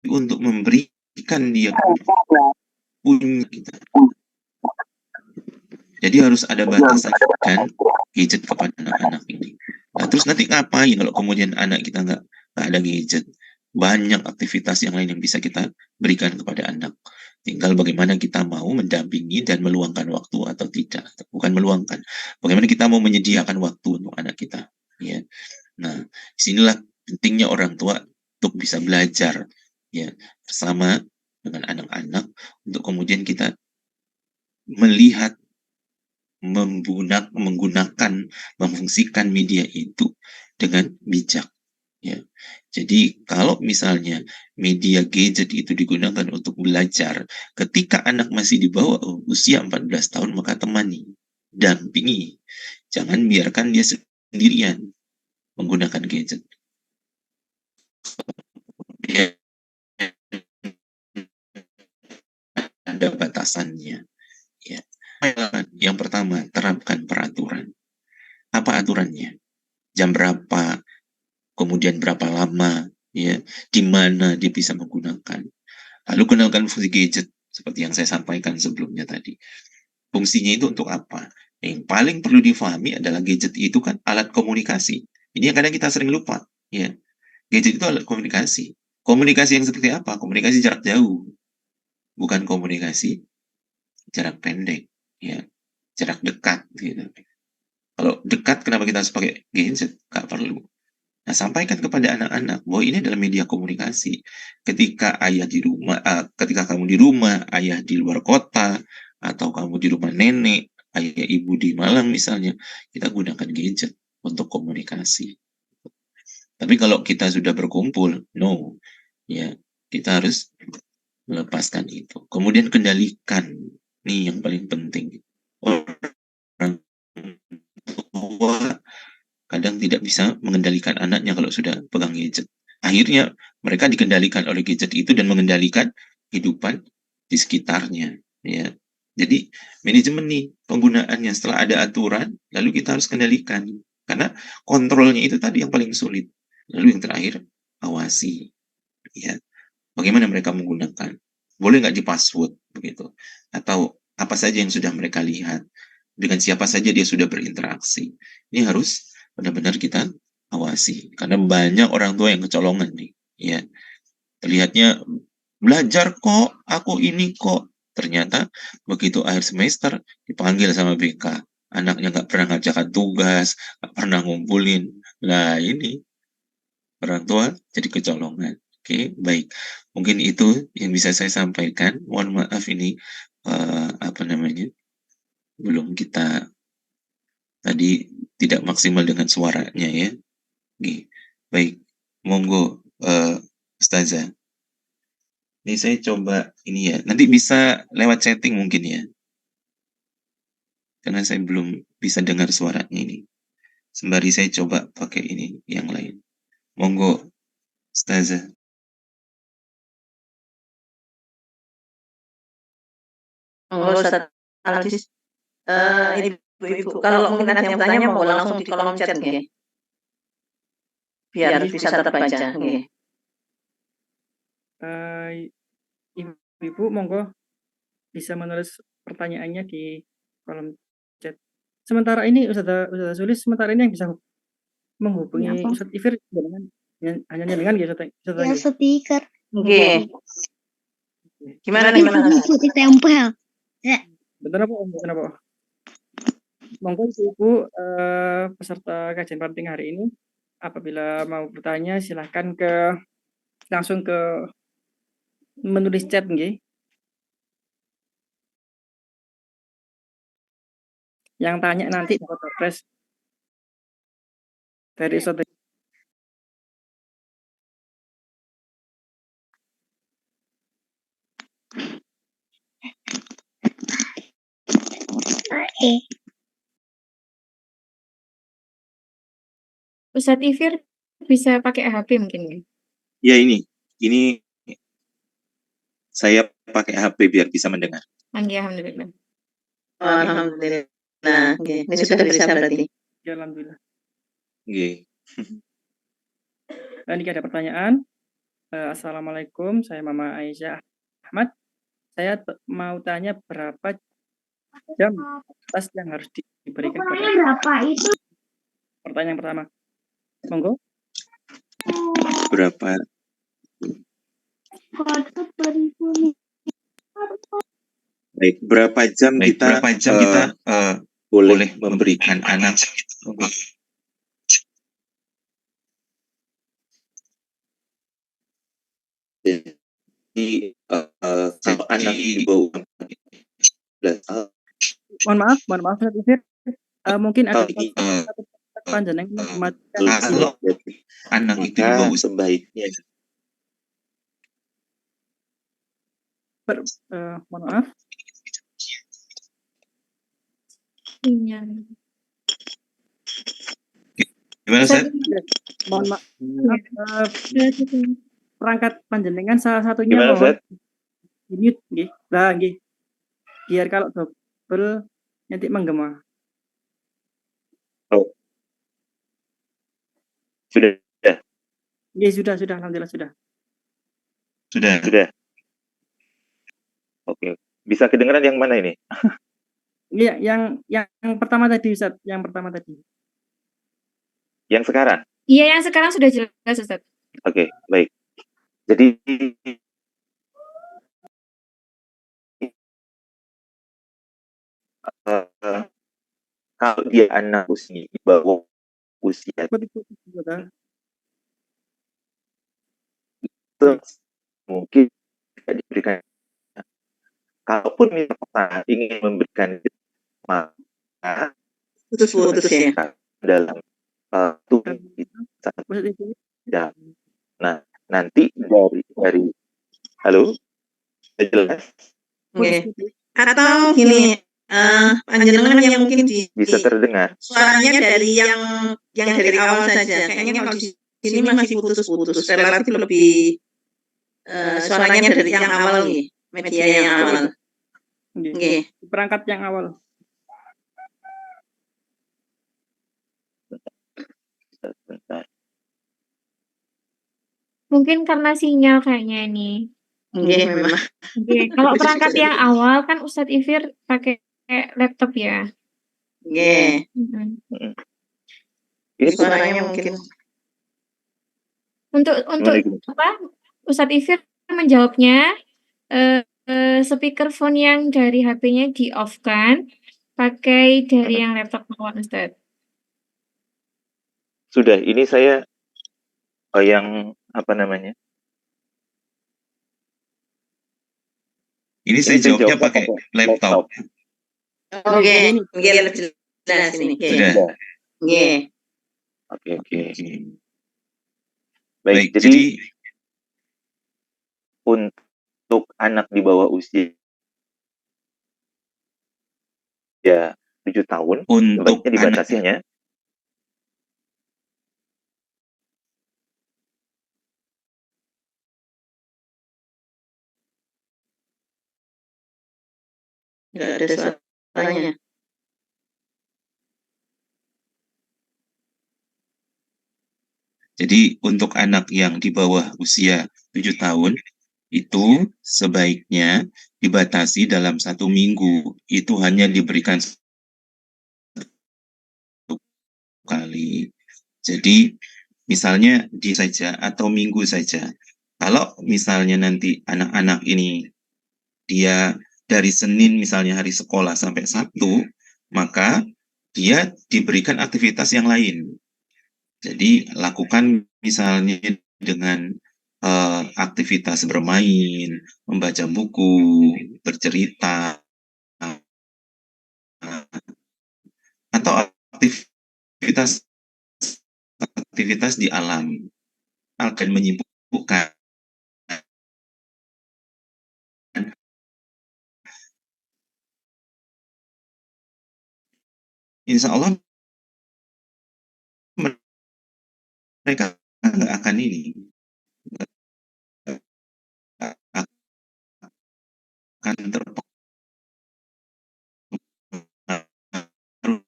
untuk memberikan dia punya kita. Jadi harus ada batasan dan gadget kepada anak-anak ini. Nah, terus nanti ngapain kalau kemudian anak kita nggak ada gadget? Banyak aktivitas yang lain yang bisa kita berikan kepada anak. Tinggal bagaimana kita mau mendampingi dan meluangkan waktu atau tidak. Bukan meluangkan. Bagaimana kita mau menyediakan waktu untuk anak kita. Ya. Nah, disinilah pentingnya orang tua untuk bisa belajar ya bersama dengan anak-anak untuk kemudian kita melihat menggunakan memfungsikan media itu dengan bijak ya. Jadi kalau misalnya media gadget itu digunakan untuk belajar ketika anak masih di bawah usia 14 tahun, maka temani, dampingi. Jangan biarkan dia sendirian menggunakan gadget. Ya, ada batasannya ya. Yang pertama, terapkan peraturan. Apa aturannya? Jam berapa, kemudian berapa lama, ya, di mana dia bisa menggunakan. Lalu kenalkan fungsi gadget seperti yang saya sampaikan sebelumnya tadi. Fungsinya itu untuk apa? Yang paling perlu difahami adalah gadget itu kan alat komunikasi. Ini yang kadang kita sering lupa, ya. Gadget itu alat komunikasi. Komunikasi yang seperti apa? Komunikasi jarak jauh, bukan komunikasi jarak pendek, ya, jarak dekat, gitu. Kalau dekat, kenapa kita harus pakai gadget? Nggak perlu. Nah, sampaikan kepada anak-anak bahwa ini adalah media komunikasi. Ketika ayah di rumah, ketika kamu di rumah, ayah di luar kota, atau kamu di rumah nenek, ayah ibu di Malang misalnya, kita gunakan gadget untuk komunikasi. Tapi kalau kita sudah berkumpul, no, ya, kita harus melepaskan itu. Kemudian kendalikan, nih yang paling penting. Orang tua kadang tidak bisa mengendalikan anaknya kalau sudah pegang gadget. Akhirnya mereka dikendalikan oleh gadget itu dan mengendalikan kehidupan di sekitarnya. Ya. Jadi manajemen nih penggunaannya setelah ada aturan, lalu kita harus kendalikan. Karena kontrolnya itu tadi yang paling sulit. Lalu yang terakhir, awasi. Ya. Bagaimana mereka menggunakan? Boleh nggak di password begitu? Atau apa saja yang sudah mereka lihat? Dengan siapa saja dia sudah berinteraksi? Ini harus benar-benar kita awasi. Karena banyak orang tua yang kecolongan nih. Ya. Terlihatnya belajar kok, aku ini kok. Ternyata begitu akhir semester dipanggil sama BK. Anaknya nggak pernah ngajakan tugas, nggak pernah ngumpulin. Nah ini orang tua jadi kecolongan. Oke, baik. Mungkin itu yang bisa saya sampaikan. Mohon maaf ini apa namanya, belum kita tadi tidak maksimal dengan suaranya ya. Oke, baik. Monggo Ustazah. Ini saya coba ini ya. Nanti bisa lewat chatting mungkin ya. Karena saya belum bisa dengar suaranya ini. Sembari saya coba pakai ini yang lain. Monggo Ustazah. Oh, Ustaz Alsis, ini ibu-ibu, kalau mungkin ada yang bertanya mau langsung di kolom chat nggih. Biar bisa terbaca nggih. Ibu monggo bisa menulis pertanyaannya di kolom chat. Sementara ini Ustazah Sulis, sementara ini yang bisa menghubungi Ustaz Ifir hanya dengan ya Ustazah. Ya speaker. Nggih. Gimana Itu ditempel. Betul apa? Monggo Ibu peserta kajian parenting hari ini, apabila mau bertanya silahkan langsung ke menulis chat nggih. Yang tanya nanti dapat address dari Ustaz. Ustadz Ifir bisa pakai HP mungkin ya? Ya ini saya pakai HP biar bisa mendengar. Alhamdulillah. Alhamdulillah. Nggih, ini sudah bisa berarti. Ya, alhamdulillah. Nggih. Ini ada pertanyaan. Assalamualaikum, saya Mama Aisyah Ahmad. Saya mau tanya berapa jam tes yang harus diberikan pada berapa itu? pertanyaan pertama. Monggo. Berapa baik berapa jam kita boleh memberikan anak jadi kalau anak di bawah 14 tahun Mohon maaf Ustaz Ifir. Mungkin ada kalau satu panjenengan yang mematikan kalau anak itu di bawah sebaiknya mohon maaf. Sinyal. gimana Ustaz? Mohon maaf. Perangkat panjenengan salah satunya Gimana, mohon Ustaz? di-mute nggih. Lah nggih. Biar kalau double nanti menggema. Oh. Sudah. Nggih, sudah, alhamdulillah sudah. Sudah. Oke. Bisa kedengaran yang mana ini? Iya, yang pertama tadi Ustaz, yang pertama tadi. Yang sekarang? Iya, yang sekarang sudah jelas, Ustaz. Oke, baik. Jadi kalau dia anak usia di bawah usia mungkin tidak diberikan. Kalaupun misalnya ingin memberikan maka Putus ya. dalam ya. Nah, nanti dari halo, jelas? Oke. Atau gini, panjenengan yang mungkin Bisa terdengar. suaranya dari yang dari awal saja. Kayaknya kalau di sini masih putus-putus, relatif lebih suaranya dari yang awal nih, media yang awal. Nggih. Perangkat yang awal. Mungkin karena sinyal kayaknya ini. Iya, memang. Oke, kalau perangkat yang awal kan Ustadz Ifir pakai laptop ya. Iya. Ini suaranya mungkin. Untuk apa? Ustadz Ifir menjawabnya speakerphone yang dari HP-nya di off kan, pakai dari yang laptop mawon Ustadz. Sudah, ini saya yang apa namanya? Ini saya jawabnya pakai laptop. Oke, lebih jelas ini. Sudah. Oke. Oke. Baik, jadi untuk anak di bawah usia 7 tahun, sebaiknya dibatasinya Nggak ada suaranya. Jadi untuk anak yang di bawah usia 7 tahun itu sebaiknya dibatasi dalam 1 minggu. Itu hanya diberikan 1 kali. Jadi misalnya saja atau minggu saja. Kalau misalnya nanti anak-anak ini dia dari Senin misalnya hari sekolah sampai Sabtu, maka dia diberikan aktivitas yang lain. Jadi lakukan misalnya dengan aktivitas bermain, membaca buku, bercerita, atau aktivitas di alam akan menyibukkan. Insya Allah mereka nggak akan terpengaruh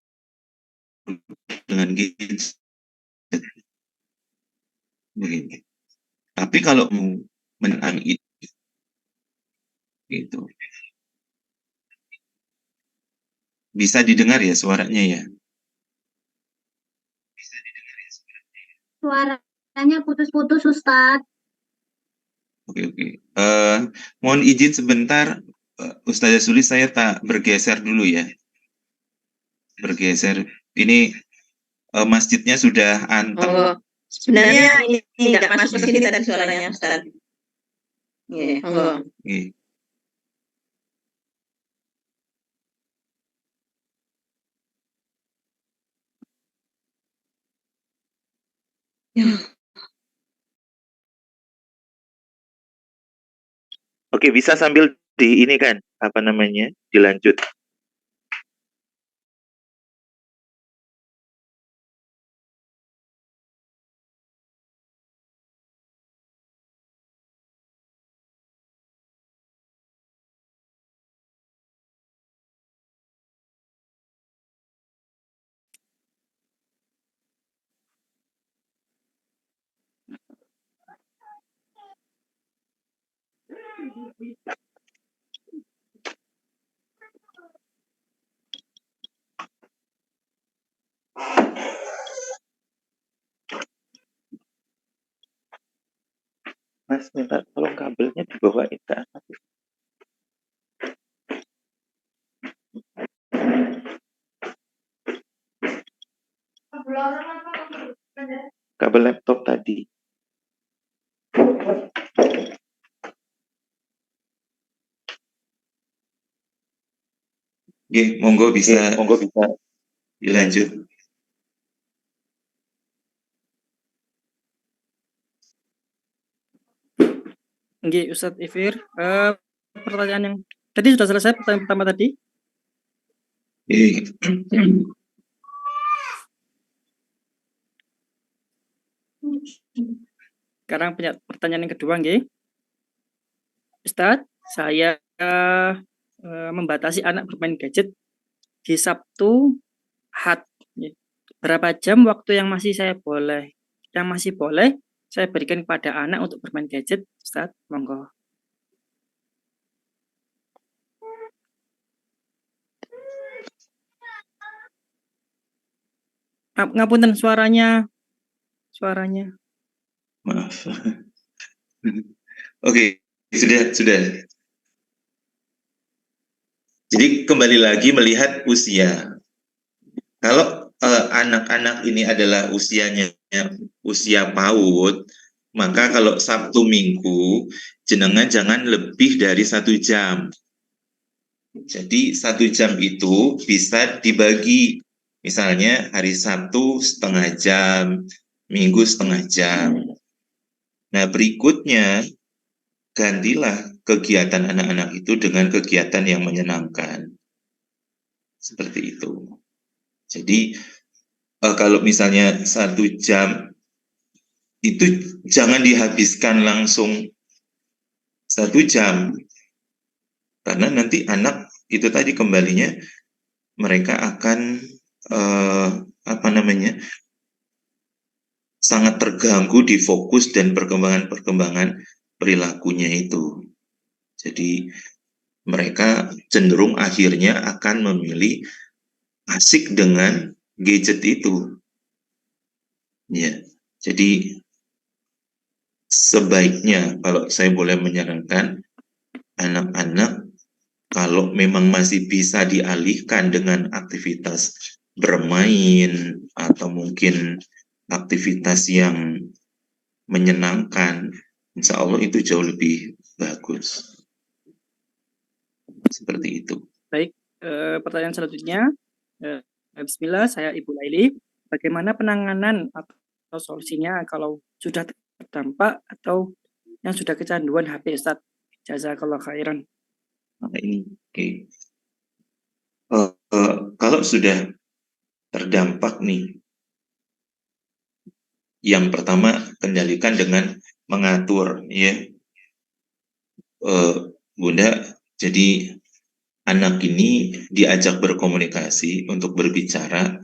dengan gadget begini. Tapi kalau menang itu, gitu. Bisa didengar ya suaranya ya? Suaranya putus-putus, Ustadz. Oke, oke. Mohon izin sebentar, Ustazah Sulis, saya tak bergeser dulu ya. Bergeser. Ini masjidnya sudah anteng. Oh, sebenarnya ini nggak masuk ke sini tadi suaranya, Ustaz. Iya, monggo. Oke. Oke, bisa sambil di ini kan, apa namanya, dilanjut. Mas, minta tolong kabelnya dibawain ke atas. Kabel laptop tadi. Oke, monggo bisa dilanjut. Nggih, Ustadz Ifir. Pertanyaan yang tadi sudah selesai, pertanyaan pertama tadi. Sekarang pertanyaan yang kedua, nggih. Ustadz, saya membatasi anak bermain gadget di Sabtu, Ahad. Berapa jam waktu yang masih boleh saya berikan kepada anak untuk bermain gadget, Ustadz? Monggo. Ngapunten suaranya. Maaf. Oke, sudah. Jadi kembali lagi melihat usia. Kalau anak-anak ini adalah usianya usia PAUD, maka kalau Sabtu Minggu jenengan jangan lebih dari 1 jam. Jadi 1 jam itu bisa dibagi, misalnya hari Sabtu setengah jam, Minggu setengah jam. Nah, berikutnya gantilah kegiatan anak-anak itu dengan kegiatan yang menyenangkan. Seperti itu. Jadi kalau misalnya 1 jam itu jangan dihabiskan langsung 1 jam, karena nanti anak itu tadi kembalinya mereka akan sangat terganggu di fokus dan perkembangan perilakunya itu. Jadi mereka cenderung akhirnya akan memilih asik dengan gadget itu. Ya, jadi sebaiknya kalau saya boleh menyarankan anak-anak kalau memang masih bisa dialihkan dengan aktivitas bermain atau mungkin aktivitas yang menyenangkan, insya Allah itu jauh lebih bagus. Seperti itu. Baik, pertanyaan selanjutnya. Bismillah, saya Ibu Laili. Bagaimana penanganan atau solusinya kalau sudah terdampak atau yang sudah kecanduan HP, Ustadz? Jazakallah khairan. Nah, ini oke. Kalau sudah terdampak nih, yang pertama kendalikan dengan mengatur, ya, Bunda. Jadi anak ini diajak berkomunikasi untuk berbicara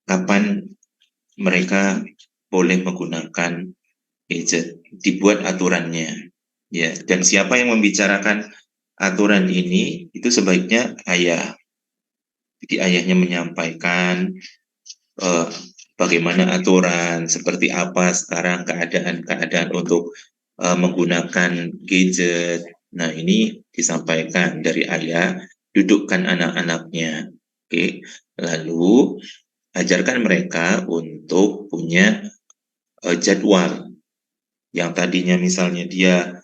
kapan mereka boleh menggunakan gadget, dibuat aturannya. Ya, dan siapa yang membicarakan aturan ini itu sebaiknya ayah. Jadi ayahnya menyampaikan bagaimana aturan, seperti apa sekarang keadaan untuk menggunakan gadget. Nah, ini disampaikan dari ayah, dudukkan anak-anaknya. Oke. Lalu ajarkan mereka untuk punya jadwal. Yang tadinya misalnya dia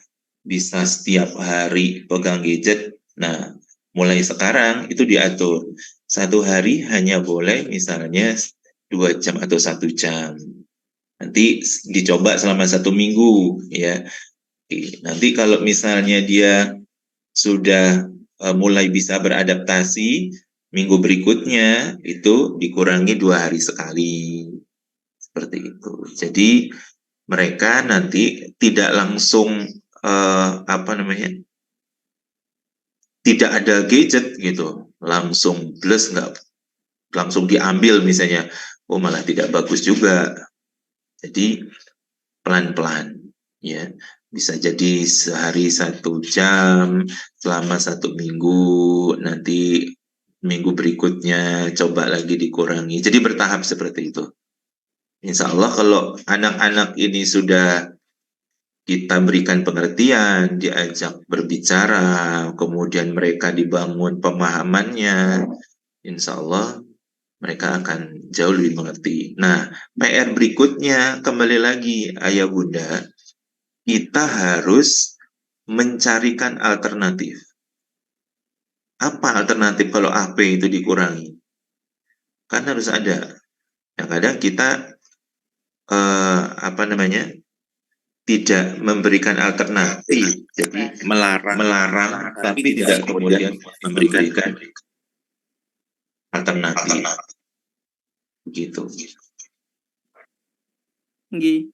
bisa setiap hari pegang gadget. Nah, mulai sekarang itu diatur. Satu hari hanya boleh misalnya 2 jam atau 1 jam. Nanti dicoba selama 1 minggu, ya. Nanti kalau misalnya dia sudah mulai bisa beradaptasi, minggu berikutnya itu dikurangi 2 hari sekali. Seperti itu. Jadi mereka nanti tidak langsung tidak ada gadget gitu, langsung plus nggak langsung diambil misalnya, malah tidak bagus juga. Jadi pelan-pelan, ya, bisa jadi sehari 1 jam selama 1 minggu, nanti minggu berikutnya coba lagi dikurangi. Jadi bertahap seperti itu. Insya Allah kalau anak-anak ini sudah kita berikan pengertian, diajak berbicara, kemudian mereka dibangun pemahamannya, insya Allah mereka akan jauh lebih mengerti. Nah, PR berikutnya, kembali lagi ayah bunda, kita harus mencarikan alternatif. Apa alternatif kalau HP itu dikurangi? Kan harus ada. Yang kadang kita tidak memberikan alternatif, jadi melarang tapi tidak kemudian memberikan alternatif, begitu. Nggih.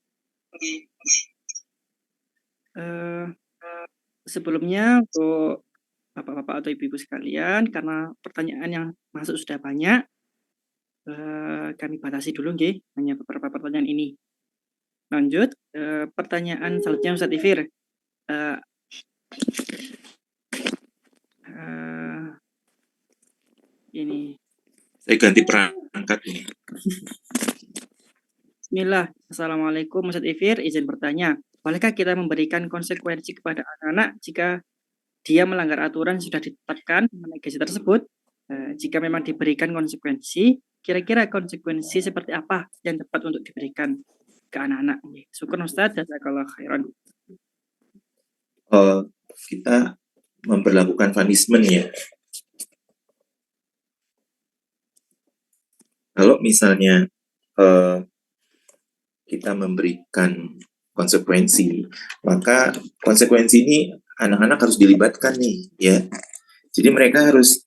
Sebelumnya untuk bapak-bapak atau ibu-ibu sekalian, karena pertanyaan yang masuk sudah banyak, kami batasi dulu nggih, hanya beberapa pertanyaan ini. Lanjut, pertanyaan selanjutnya Ustadz Ifir. Ini. Saya ganti perangkat nih. Bismillah. Assalamualaikum Ustadz Ifir, izin bertanya. Bolehkah kita memberikan konsekuensi kepada anak-anak jika dia melanggar aturan sudah ditetapkan mengenai gadget tersebut? Jika memang diberikan konsekuensi, kira-kira konsekuensi seperti apa yang tepat untuk diberikan ke anak-anak? Syukur Ustadz, jazakallah khairan. Kita memperlakukan punishment ya. Kalau misalnya kita memberikan konsekuensi, maka konsekuensi ini anak-anak harus dilibatkan nih, ya. Jadi mereka harus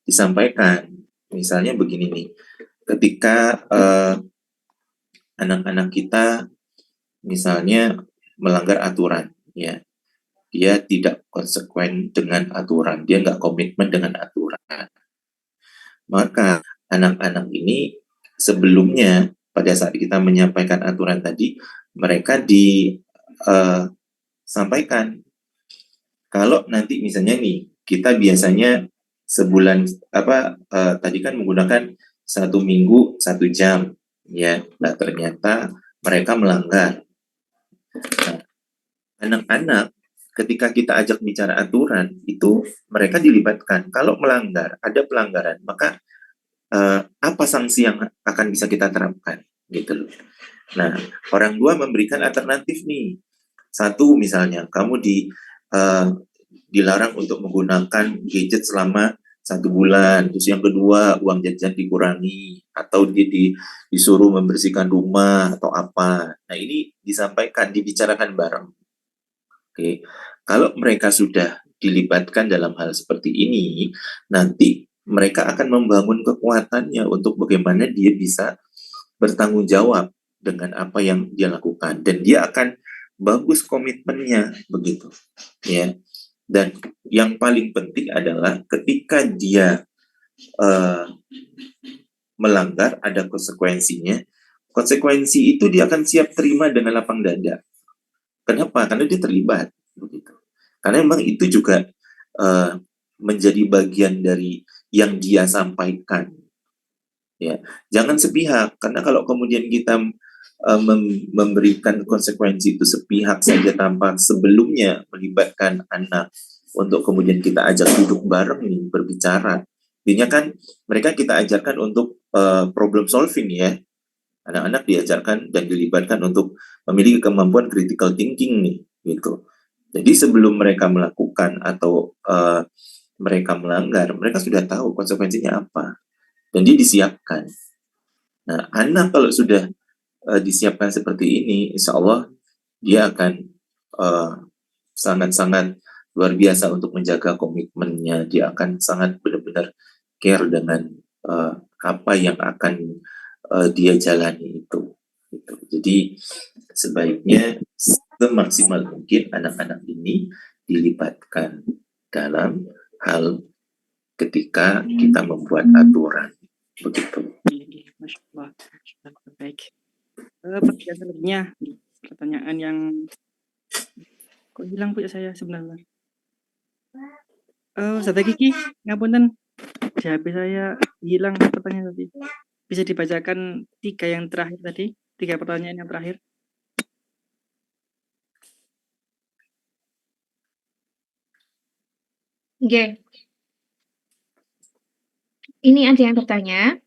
disampaikan. Misalnya begini nih, ketika anak-anak kita misalnya melanggar aturan, ya, dia tidak konsekuen dengan aturan, dia nggak komitmen dengan aturan, maka anak-anak ini sebelumnya pada saat kita menyampaikan aturan tadi, mereka disampaikan kalau nanti misalnya nih kita biasanya sebulan tadi kan menggunakan 1 minggu 1 jam, ya. Nah ternyata mereka melanggar. Nah, anak-anak ketika kita ajak bicara aturan itu mereka dilibatkan. Kalau melanggar, ada pelanggaran, maka apa sanksi yang akan bisa kita terapkan, gitu loh. Nah, orang tua memberikan alternatif nih. Satu, misalnya kamu dilarang untuk menggunakan gadget selama 1 bulan. Terus yang kedua, uang jajan dikurangi, atau dia disuruh membersihkan rumah atau apa. Nah, ini disampaikan, dibicarakan bareng. Oke, kalau mereka sudah dilibatkan dalam hal seperti ini, nanti mereka akan membangun kekuatannya untuk bagaimana dia bisa bertanggung jawab dengan apa yang dia lakukan, dan dia akan bagus komitmennya, begitu, ya. Dan yang paling penting adalah ketika dia melanggar, ada konsekuensinya, konsekuensi itu dia akan siap terima dengan lapang dada. Kenapa? Karena dia terlibat, begitu. Karena memang itu juga menjadi bagian dari yang dia sampaikan. Ya, jangan sepihak, karena kalau kemudian kita memberikan konsekuensi itu sepihak saja tanpa sebelumnya melibatkan anak untuk kemudian kita ajak duduk bareng nih berbicara. Intinya kan mereka kita ajarkan untuk problem solving ya. Anak-anak diajarkan dan dilibatkan untuk memiliki kemampuan critical thinking nih, gitu. Jadi sebelum mereka melakukan atau mereka melanggar, mereka sudah tahu konsekuensinya apa dan dia disiapkan. Nah, anak kalau sudah disiapkan seperti ini, insya Allah dia akan sangat-sangat luar biasa untuk menjaga komitmennya. Dia akan sangat benar-benar care dengan apa yang akan dia jalani itu. Gitu. Jadi sebaiknya semaksimal mungkin anak-anak ini dilibatkan dalam hal ketika kita membuat aturan. Begitu. Masya Allah. Baik. Pertanyaan selanjutnya, pertanyaan yang kok hilang Bu ya saya sebenarnya. Ustazah Kiki, ngapunten, di HP saya hilang pertanyaan tadi. Bisa dibacakan 3 yang terakhir tadi, 3 pertanyaan yang terakhir. Oke. Ini ada yang bertanya,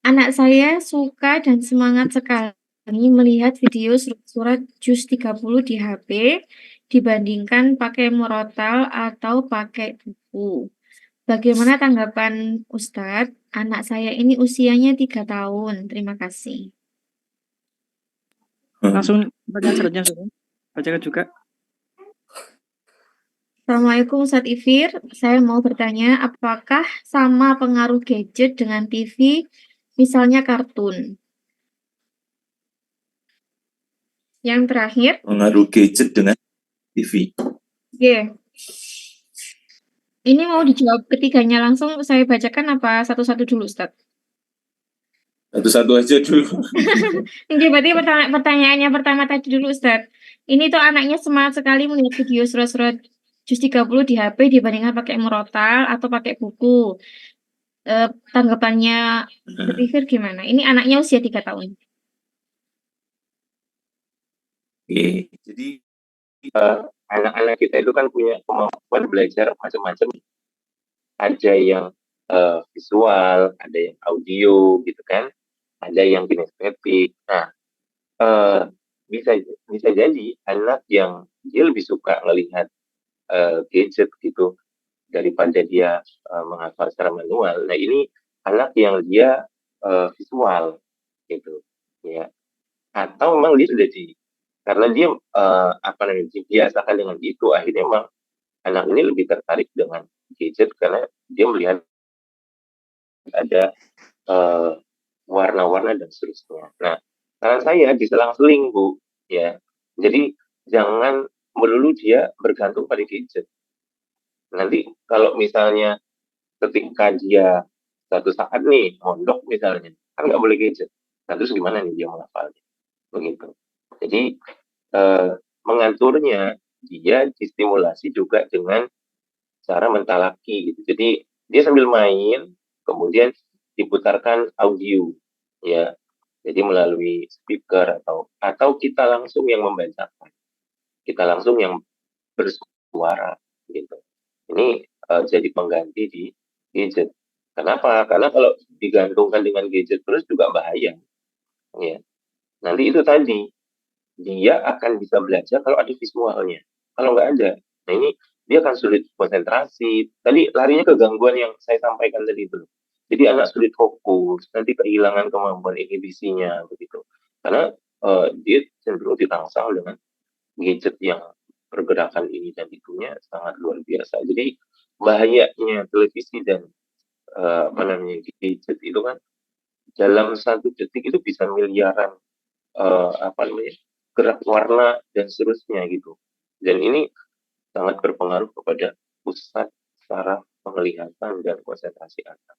anak saya suka dan semangat sekali melihat video surat juz 30 di HP dibandingkan pakai murotal atau pakai buku. Bagaimana tanggapan Ustadz? Anak saya ini usianya 3 tahun. Terima kasih. Langsung pertanyaan selanjutnya, Ustazah. Bacakan juga. Assalamualaikum Ustadz Ifir, saya mau bertanya apakah sama pengaruh gadget dengan TV, misalnya kartun? Yang terakhir, Pengaruh gadget dengan TV. ini mau dijawab ketiganya langsung saya bacakan apa satu-satu dulu Ustadz? Satu-satu aja dulu. Oke, berarti pertanyaannya pertama tadi dulu Ustadz. Ini tuh anaknya semangat sekali melihat video surat-surat juz 30 di HP dibandingkan pakai murotal atau pakai buku. Tanggapannya Ustadz Ifir gimana? Ini anaknya usia 3 tahun. Oke, jadi anak-anak kita itu kan punya kemampuan belajar macam-macam. Ada yang visual, ada yang audio gitu kan, ada yang kinestetik. Nah, bisa jadi anak yang dia lebih suka melihat gadget gitu daripada dia menghafal secara manual. Nah, ini anak yang dia visual gitu ya. Atau memang dia sudah karena dia dibiasakan dengan itu, akhirnya memang anak ini lebih tertarik dengan gadget karena dia melihat ada warna-warna dan seterusnya. Nah, saran saya diselang-seling Bu ya. Jadi jangan melulu dia bergantung pada gadget. Nanti kalau misalnya ketika dia suatu saat nih mondok misalnya, kan nggak boleh gadget. Nah, terus gimana nih dia menghafalnya? Begitu. Jadi mengaturnya dia distimulasi juga dengan cara mentalaki gitu. Jadi dia sambil main, kemudian diputarkan audio, ya. Jadi melalui speaker atau kita langsung yang membacakan, kita langsung yang bersuara, gitu. Ini jadi pengganti di gadget. Kenapa? Karena kalau digantungkan dengan gadget terus juga bahaya, ya. Nanti itu tadi dia akan bisa belajar kalau ada visualnya. Kalau nggak ada, nah ini dia akan sulit konsentrasi. Tadi larinya ke gangguan yang saya sampaikan tadi itu. Jadi anak sulit fokus, nanti kehilangan kemampuan inhibisinya begitu. Karena dia cenderung dirangsang dengan gadget yang pergerakan ini dan itunya sangat luar biasa. Jadi bahayanya televisi dan gadget itu kan dalam 1 detik itu bisa miliaran gerak warna dan seterusnya gitu. Dan ini sangat berpengaruh kepada pusat saraf penglihatan dan konsentrasi anak.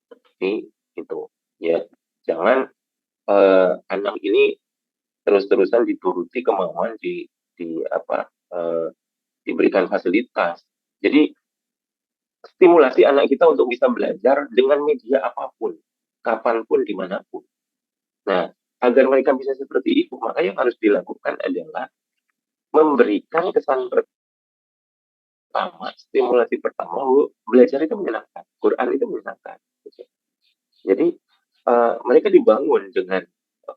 Jadi itu ya jangan anak ini terus-terusan dituruti kemauan diberikan fasilitas. Jadi stimulasi anak kita untuk bisa belajar dengan media apapun, kapanpun, dimanapun. Nah, agar mereka bisa seperti itu, maka yang harus dilakukan adalah memberikan kesan pertama, stimulasi pertama, belajar itu menyenangkan, Quran itu menyenangkan. Jadi mereka dibangun dengan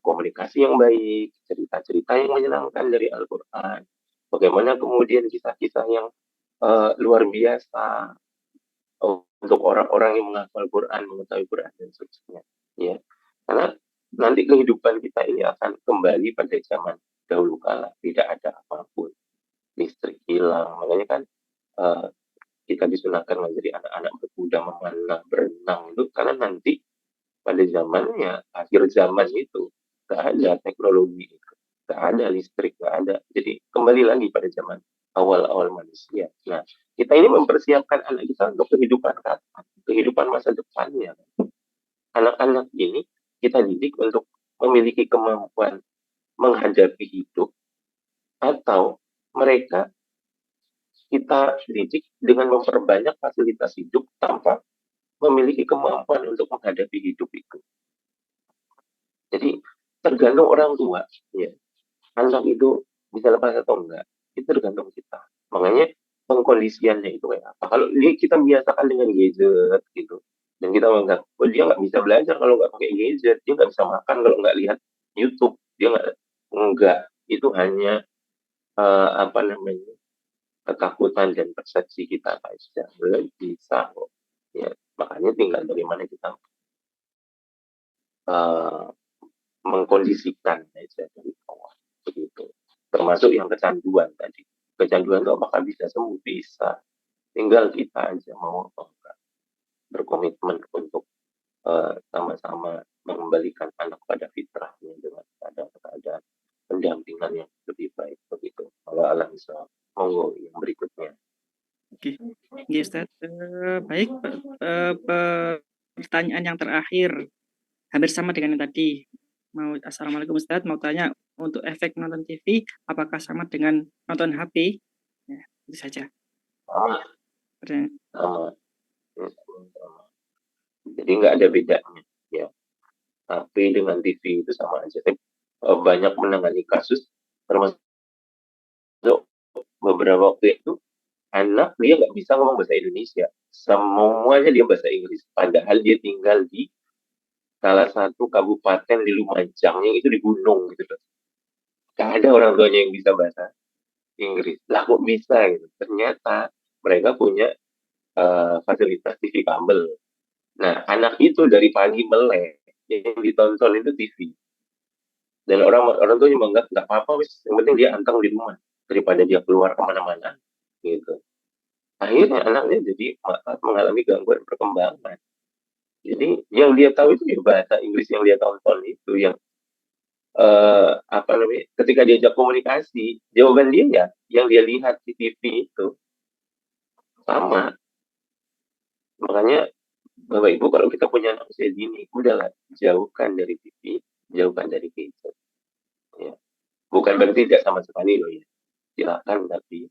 komunikasi yang baik, cerita-cerita yang menyenangkan dari Al-Quran, bagaimana kemudian kisah-kisah yang luar biasa untuk orang-orang yang menghafal Quran, mengetahui Quran dan seterusnya. Ya, karena nanti kehidupan kita ini akan kembali pada zaman dahulu kala, tidak ada apapun, listrik hilang, makanya kan kita disunahkan menjadi anak-anak berkuda, memanah, berenang itu karena nanti pada zamannya akhir zaman itu gak ada teknologi, gak ada listrik, gak ada. Jadi kembali lagi pada zaman awal-awal manusia. Nah, kita ini mempersiapkan anak kita untuk kehidupan kapan, kehidupan masa depannya. Anak-anak ini kita didik untuk memiliki kemampuan menghadapi hidup, atau mereka kita didik dengan memperbanyak fasilitas hidup tanpa memiliki kemampuan untuk menghadapi hidup itu. Jadi tergantung orang tua, ya. Anak itu bisa lepas atau enggak, itu tergantung kita. Makanya pengkondisiannya itu kayak apa. Kalau kita biasakan dengan gadget gitu, dan kita menganggap, oh dia nggak bisa belajar kalau nggak pakai gadget, dia nggak bisa makan kalau nggak lihat YouTube, dia nggak, itu hanya ketakutan dan persepsi kita saja. Belum bisa kok. Ya, makanya tinggal dari mana kita mengkondisikan saja dari awal begitu. Termasuk yang kecanduan tadi. Kecanduan itu apakah bisa sembuh? Bisa. Tinggal kita aja mau atau enggak berkomitmen untuk sama-sama mengembalikan anak pada fitrahnya dengan keadaan pendampingan yang lebih baik begitu. Kalau Allah bisa, monggo yang berikutnya. Oke, Ustaz. Baik, pertanyaan yang terakhir hampir sama dengan yang tadi. Assalamualaikum Ustaz, mau tanya untuk efek nonton TV apakah sama dengan nonton HP? Ya, itu saja. Sama. Jadi nggak ada bedanya, ya. HP dengan TV itu sama aja. Banyak menangani kasus, termasuk beberapa waktu itu anak dia nggak bisa ngomong bahasa Indonesia, semuanya dia bahasa Inggris. Padahal dia tinggal di salah satu kabupaten di Lumajang yang itu di gunung gitu loh. Gak ada orang tuanya yang bisa bahasa Inggris. Lah kok bisa gitu? Ternyata mereka punya fasilitas TV kabel. Nah, anak itu dari pagi melek yang ditonton itu TV. Dan orang tuanya menganggap nggak apa-apa, wis, yang penting dia anteng di rumah daripada dia keluar kemana-mana gitu. Akhirnya anaknya jadi mengalami gangguan perkembangan. Jadi yang dia tahu itu ya bahasa Inggris yang dia tonton itu, yang ketika diajak komunikasi, jawaban dia ya yang dia lihat di TV itu sama. Makanya Bapak Ibu, kalau kita punya anak usia dini, udahlah, jauhkan dari TV, jauhkan dari gadget. Ya. Bukan berarti tidak sama sekali loh ya. Silakan, tapi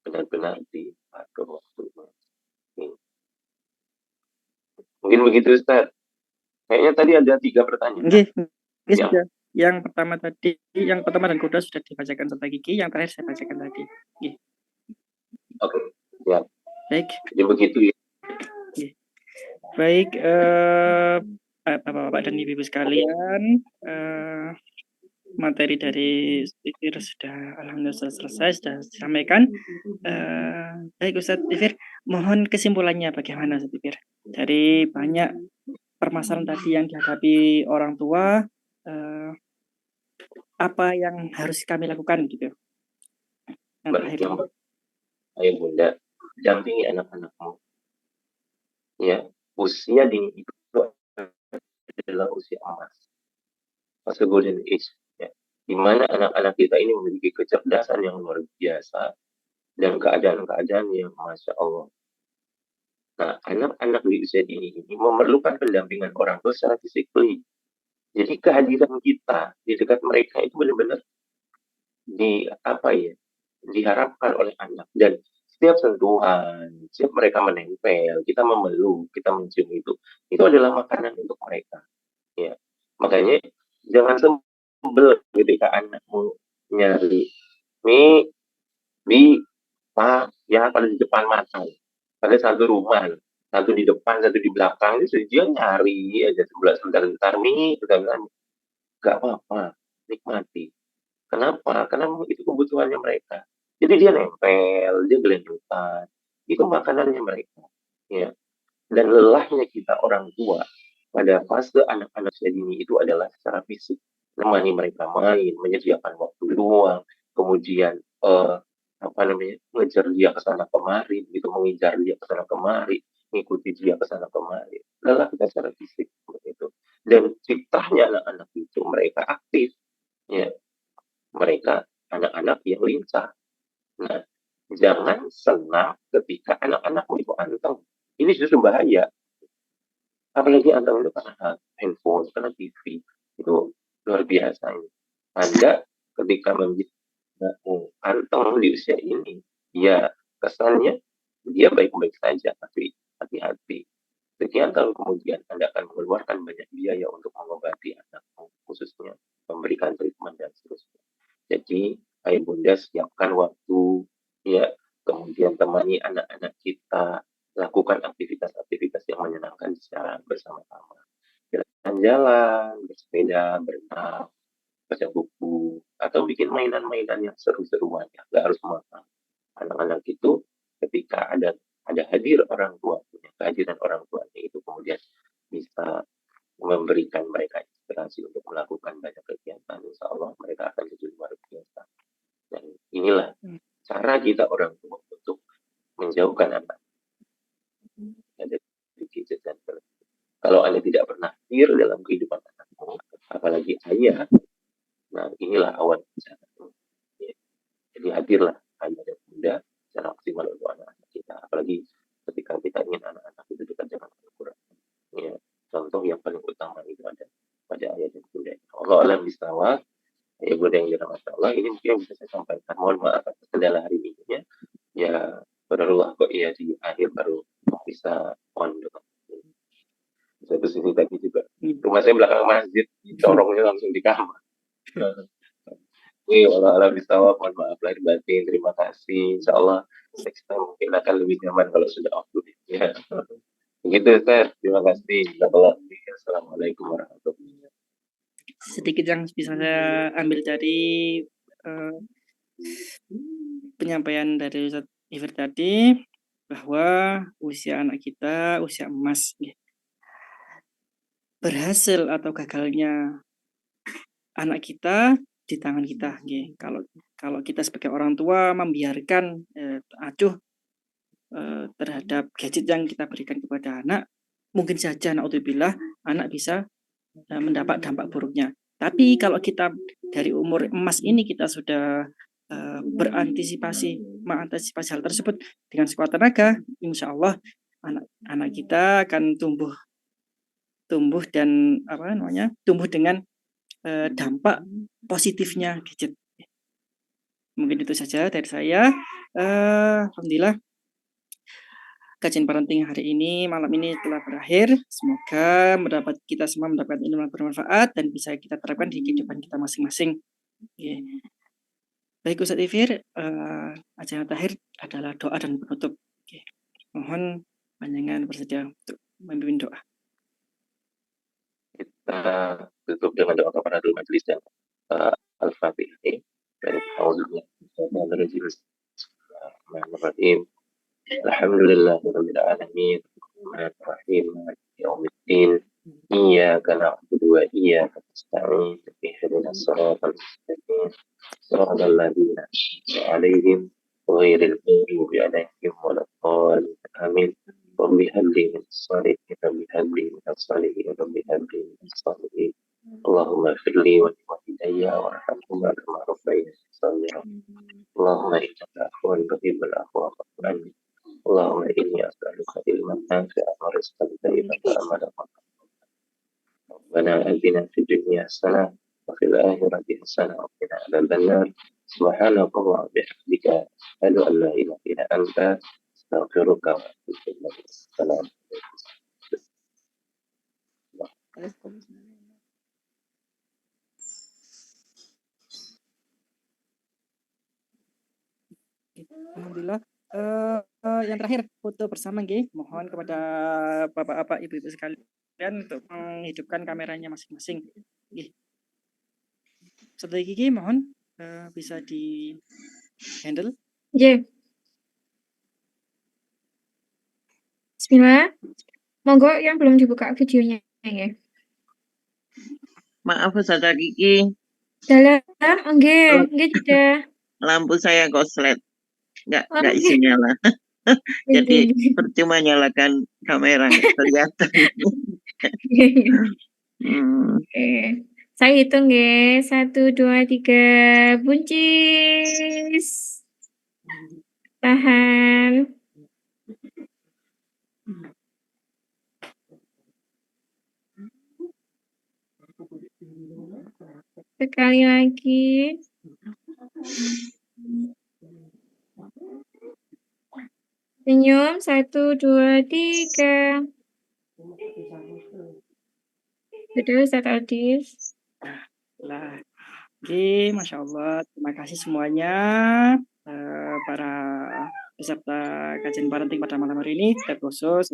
benar-benar diatur waktunya. Mungkin begitu Ustaz. Kayaknya tadi ada 3 pertanyaan. Oke, sudah. Yang pertama dan kedua sudah dibacakan Ustaz Gigi, yang terakhir saya bacakan tadi. Oke, ya. Baik. Jadi begitu ya. Baik, Bapak-bapak dan Ibu sekalian, materi dari Tifir sudah alhamdulillah selesai, sudah disampaikan. Baik Ustaz Tifir, mohon kesimpulannya bagaimana Ustaz Tifir? Dari banyak permasalahan tadi yang dihadapi orang tua, apa yang harus kami lakukan gitu? Ayo Bunda, dampingi anak-anakmu. Ya, usia dini itu adalah usia emas, masa golden age, ya, di mana anak-anak kita ini memiliki kecerdasan yang luar biasa dan keadaan-keadaan yang masya Allah. Nah, anak-anak di usia dini ini memerlukan pendampingan orang tua secara fisikly, Jadi kehadiran kita di dekat mereka itu benar-benar diharapkan oleh anak, dan setiap sentuhan, setiap mereka menempel, kita memeluk, kita mencium itu adalah makanan untuk mereka. Ya, makanya jangan sebel ketika anakmu nyari mie, bi, pa, ya pada di depan mata, pada satu rumah, satu di depan, satu di belakang, itu dia nyari aja sebentar mie, sebentar, nggak apa-apa, nikmati. Kenapa? Karena itu kebutuhannya mereka. Jadi dia nempel, dia gelendutan. Itu makanannya mereka. Ya. Dan lelahnya kita orang tua pada fase anak-anak usia dini itu adalah secara fisik. Menemani mereka main, menyediakan waktu luang, kemudian ngejar dia ke sana kemari, gitu, mengejar dia ke sana kemari, mengikuti dia ke sana kemari. Lelah kita secara fisik seperti itu. Dan fitrahnya anak-anak itu mereka aktif. Ya, mereka anak-anak yang lincah. Nah, jangan senang ketika anak-anakmu itu anteng. Ini justru bahaya. Apalagi anteng itu karena handphone, karena TV. Itu luar biasa ini. Anda ketika menjadi anteng di usia ini, ya kesannya dia baik-baik saja, tapi hati-hati. Sekian tahun kemudian Anda akan mengeluarkan banyak biaya untuk mengobati anakmu, khususnya memberikan treatment dan seterusnya. Jadi, ayah bunda siapkan waktu, ya, kemudian temani anak-anak kita, lakukan aktivitas-aktivitas yang menyenangkan secara bersama-sama. Jalan-jalan, bersepeda, berenang, baca buku, atau bikin mainan-mainan yang seru-seruan, ya, nggak harus mahal. Anak-anak itu ketika ada hadir orang tuanya, kehadiran orang tuanya itu kemudian bisa memberikan mereka inspirasi untuk melakukan banyak kegiatan. Insya Allah mereka akan jadi luar biasa. Dan inilah cara kita orang tua untuk menjauhkan anak dari gadget dan televisi. Kalau Anda tidak pernah hadir dalam kehidupan anakmu, apalagi ayah, nah inilah awal bencana. Jadi hadirlah ayah dan bunda secara maksimal untuk anak-anak kita. Apalagi ketika kita ingin anak-anak itu dekat dengan Al-Quran. Ya, contoh yang paling utama itu ada pada ayah dan bunda. Allah alam bisawab. Ya bunda yang dirahmati Allah, ini mungkin yang bisa saya sampaikan. Mohon maaf atas kendala hari ini ya. Barulah kok iya di akhir baru bisa on. Satu sini tadi juga rumah saya belakang masjid, corongnya langsung di kamar. Allah bisawab, mohon maaf lahir batin, terima kasih. Insya Allah next time mungkin akan lebih nyaman kalau sudah off dulu. Ya. Begitu Ustaz, terima kasih. Assalamualaikum warahmatullahi wabarakatuh. Sedikit yang bisa saya ambil dari penyampaian dari Ustaz Ifir tadi, bahwa usia anak kita usia emas. Berhasil atau gagalnya anak kita di tangan kita. Kalau kita sebagai orang tua membiarkan acuh terhadap gadget yang kita berikan kepada anak, mungkin saja naudzubillah anak bisa mendapat dampak buruknya. Tapi kalau kita dari umur emas ini kita sudah mengantisipasi hal tersebut dengan sekuat tenaga, insya Allah anak kita akan tumbuh dan tumbuh dengan dampak positifnya gadget. Mungkin itu saja dari saya. Alhamdulillah kajian parenting hari ini malam ini telah berakhir. Semoga kita semua mendapatkan ilmu yang bermanfaat dan bisa kita terapkan di kehidupan kita masing-masing. Baik Ustaz Ifir, acara terakhir adalah doa dan penutup. Mohon panjenengan bersedia untuk memimpin doa. Kita tutup dengan doa kepada majelis dan Al-Fatihah. Dari Bismillahirrahmanirrahim. Alhamdulillahirabbil alamin. Arrahmanirrahim. Yaumiddin. Iyyaka na'budu wa iyyaka nasta'in. Ihdinas siratal mustaqim. Shiratal ladzina an'amta 'alaihim ghairil maghdubi 'alaihim waladdallin. Amin. Rabbi habli min as-salihin, Rabbi habli min as-salihin, Rabbi habli min as-salihin. Allahumma firli wa liwalidayya warhamhuma kama rabbayani shaghira. Allahumma innaka afuwwun tuhibbul afwa fa'fu anni. Allahumma inni as'aluka ilman nafi'an wa rizqan thayyiban wa amalan Rabbana atina fid dunya hasanah wa fil akhirati hasanah wa qina adzabannar. Subhanaka wa bihamdika asyhadu an la ilaha illa anta astaghfiruka wa atubu ilaik. Assalamualaikum. Alhamdulillah. Yang terakhir foto bersama nggih. Mohon kepada bapak-bapak, ibu-ibu sekalian untuk menghidupkan kameranya masing-masing. Nggih. Setelah Kiki mohon bisa di handle. Nggih. Bismillah. Monggo yang belum dibuka videonya ya. Maaf Ustazah Kiki, Dalam, nggih sudah. lampu saya koslet, nggak Nggih. isi nyala. Jadi Nggih. percuma nyalakan kamera, nggak kelihatan. Oke. Saya hitung nggih. 1, 2, 3. Buncis. Tahan. Sekali lagi. Senyum. 1, 2, 3. Sudah Ustaz Aldis. Lah. Oke, Masya Allah. Terima kasih semuanya para peserta kajian parenting pada malam hari ini. Terkhusus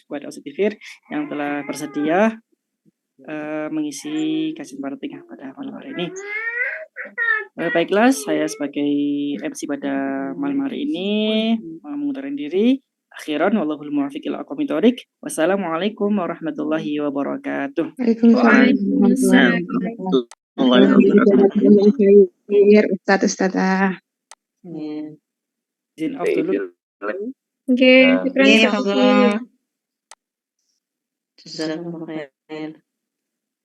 kepada Ustaz Tifir yang telah bersedia mengisi kajian parenting pada malam hari ini. Baiklah, saya sebagai MC pada malam hari ini mengundurkan diri. Akhiran wallahul muwaffiq ila aqwamit thoriq. Wassalamualaikum warahmatullahi wabarakatuh. Waalaikumsalam. Ustazah. Izin off dulu. Nggih, syukran. Jazakumullah khair.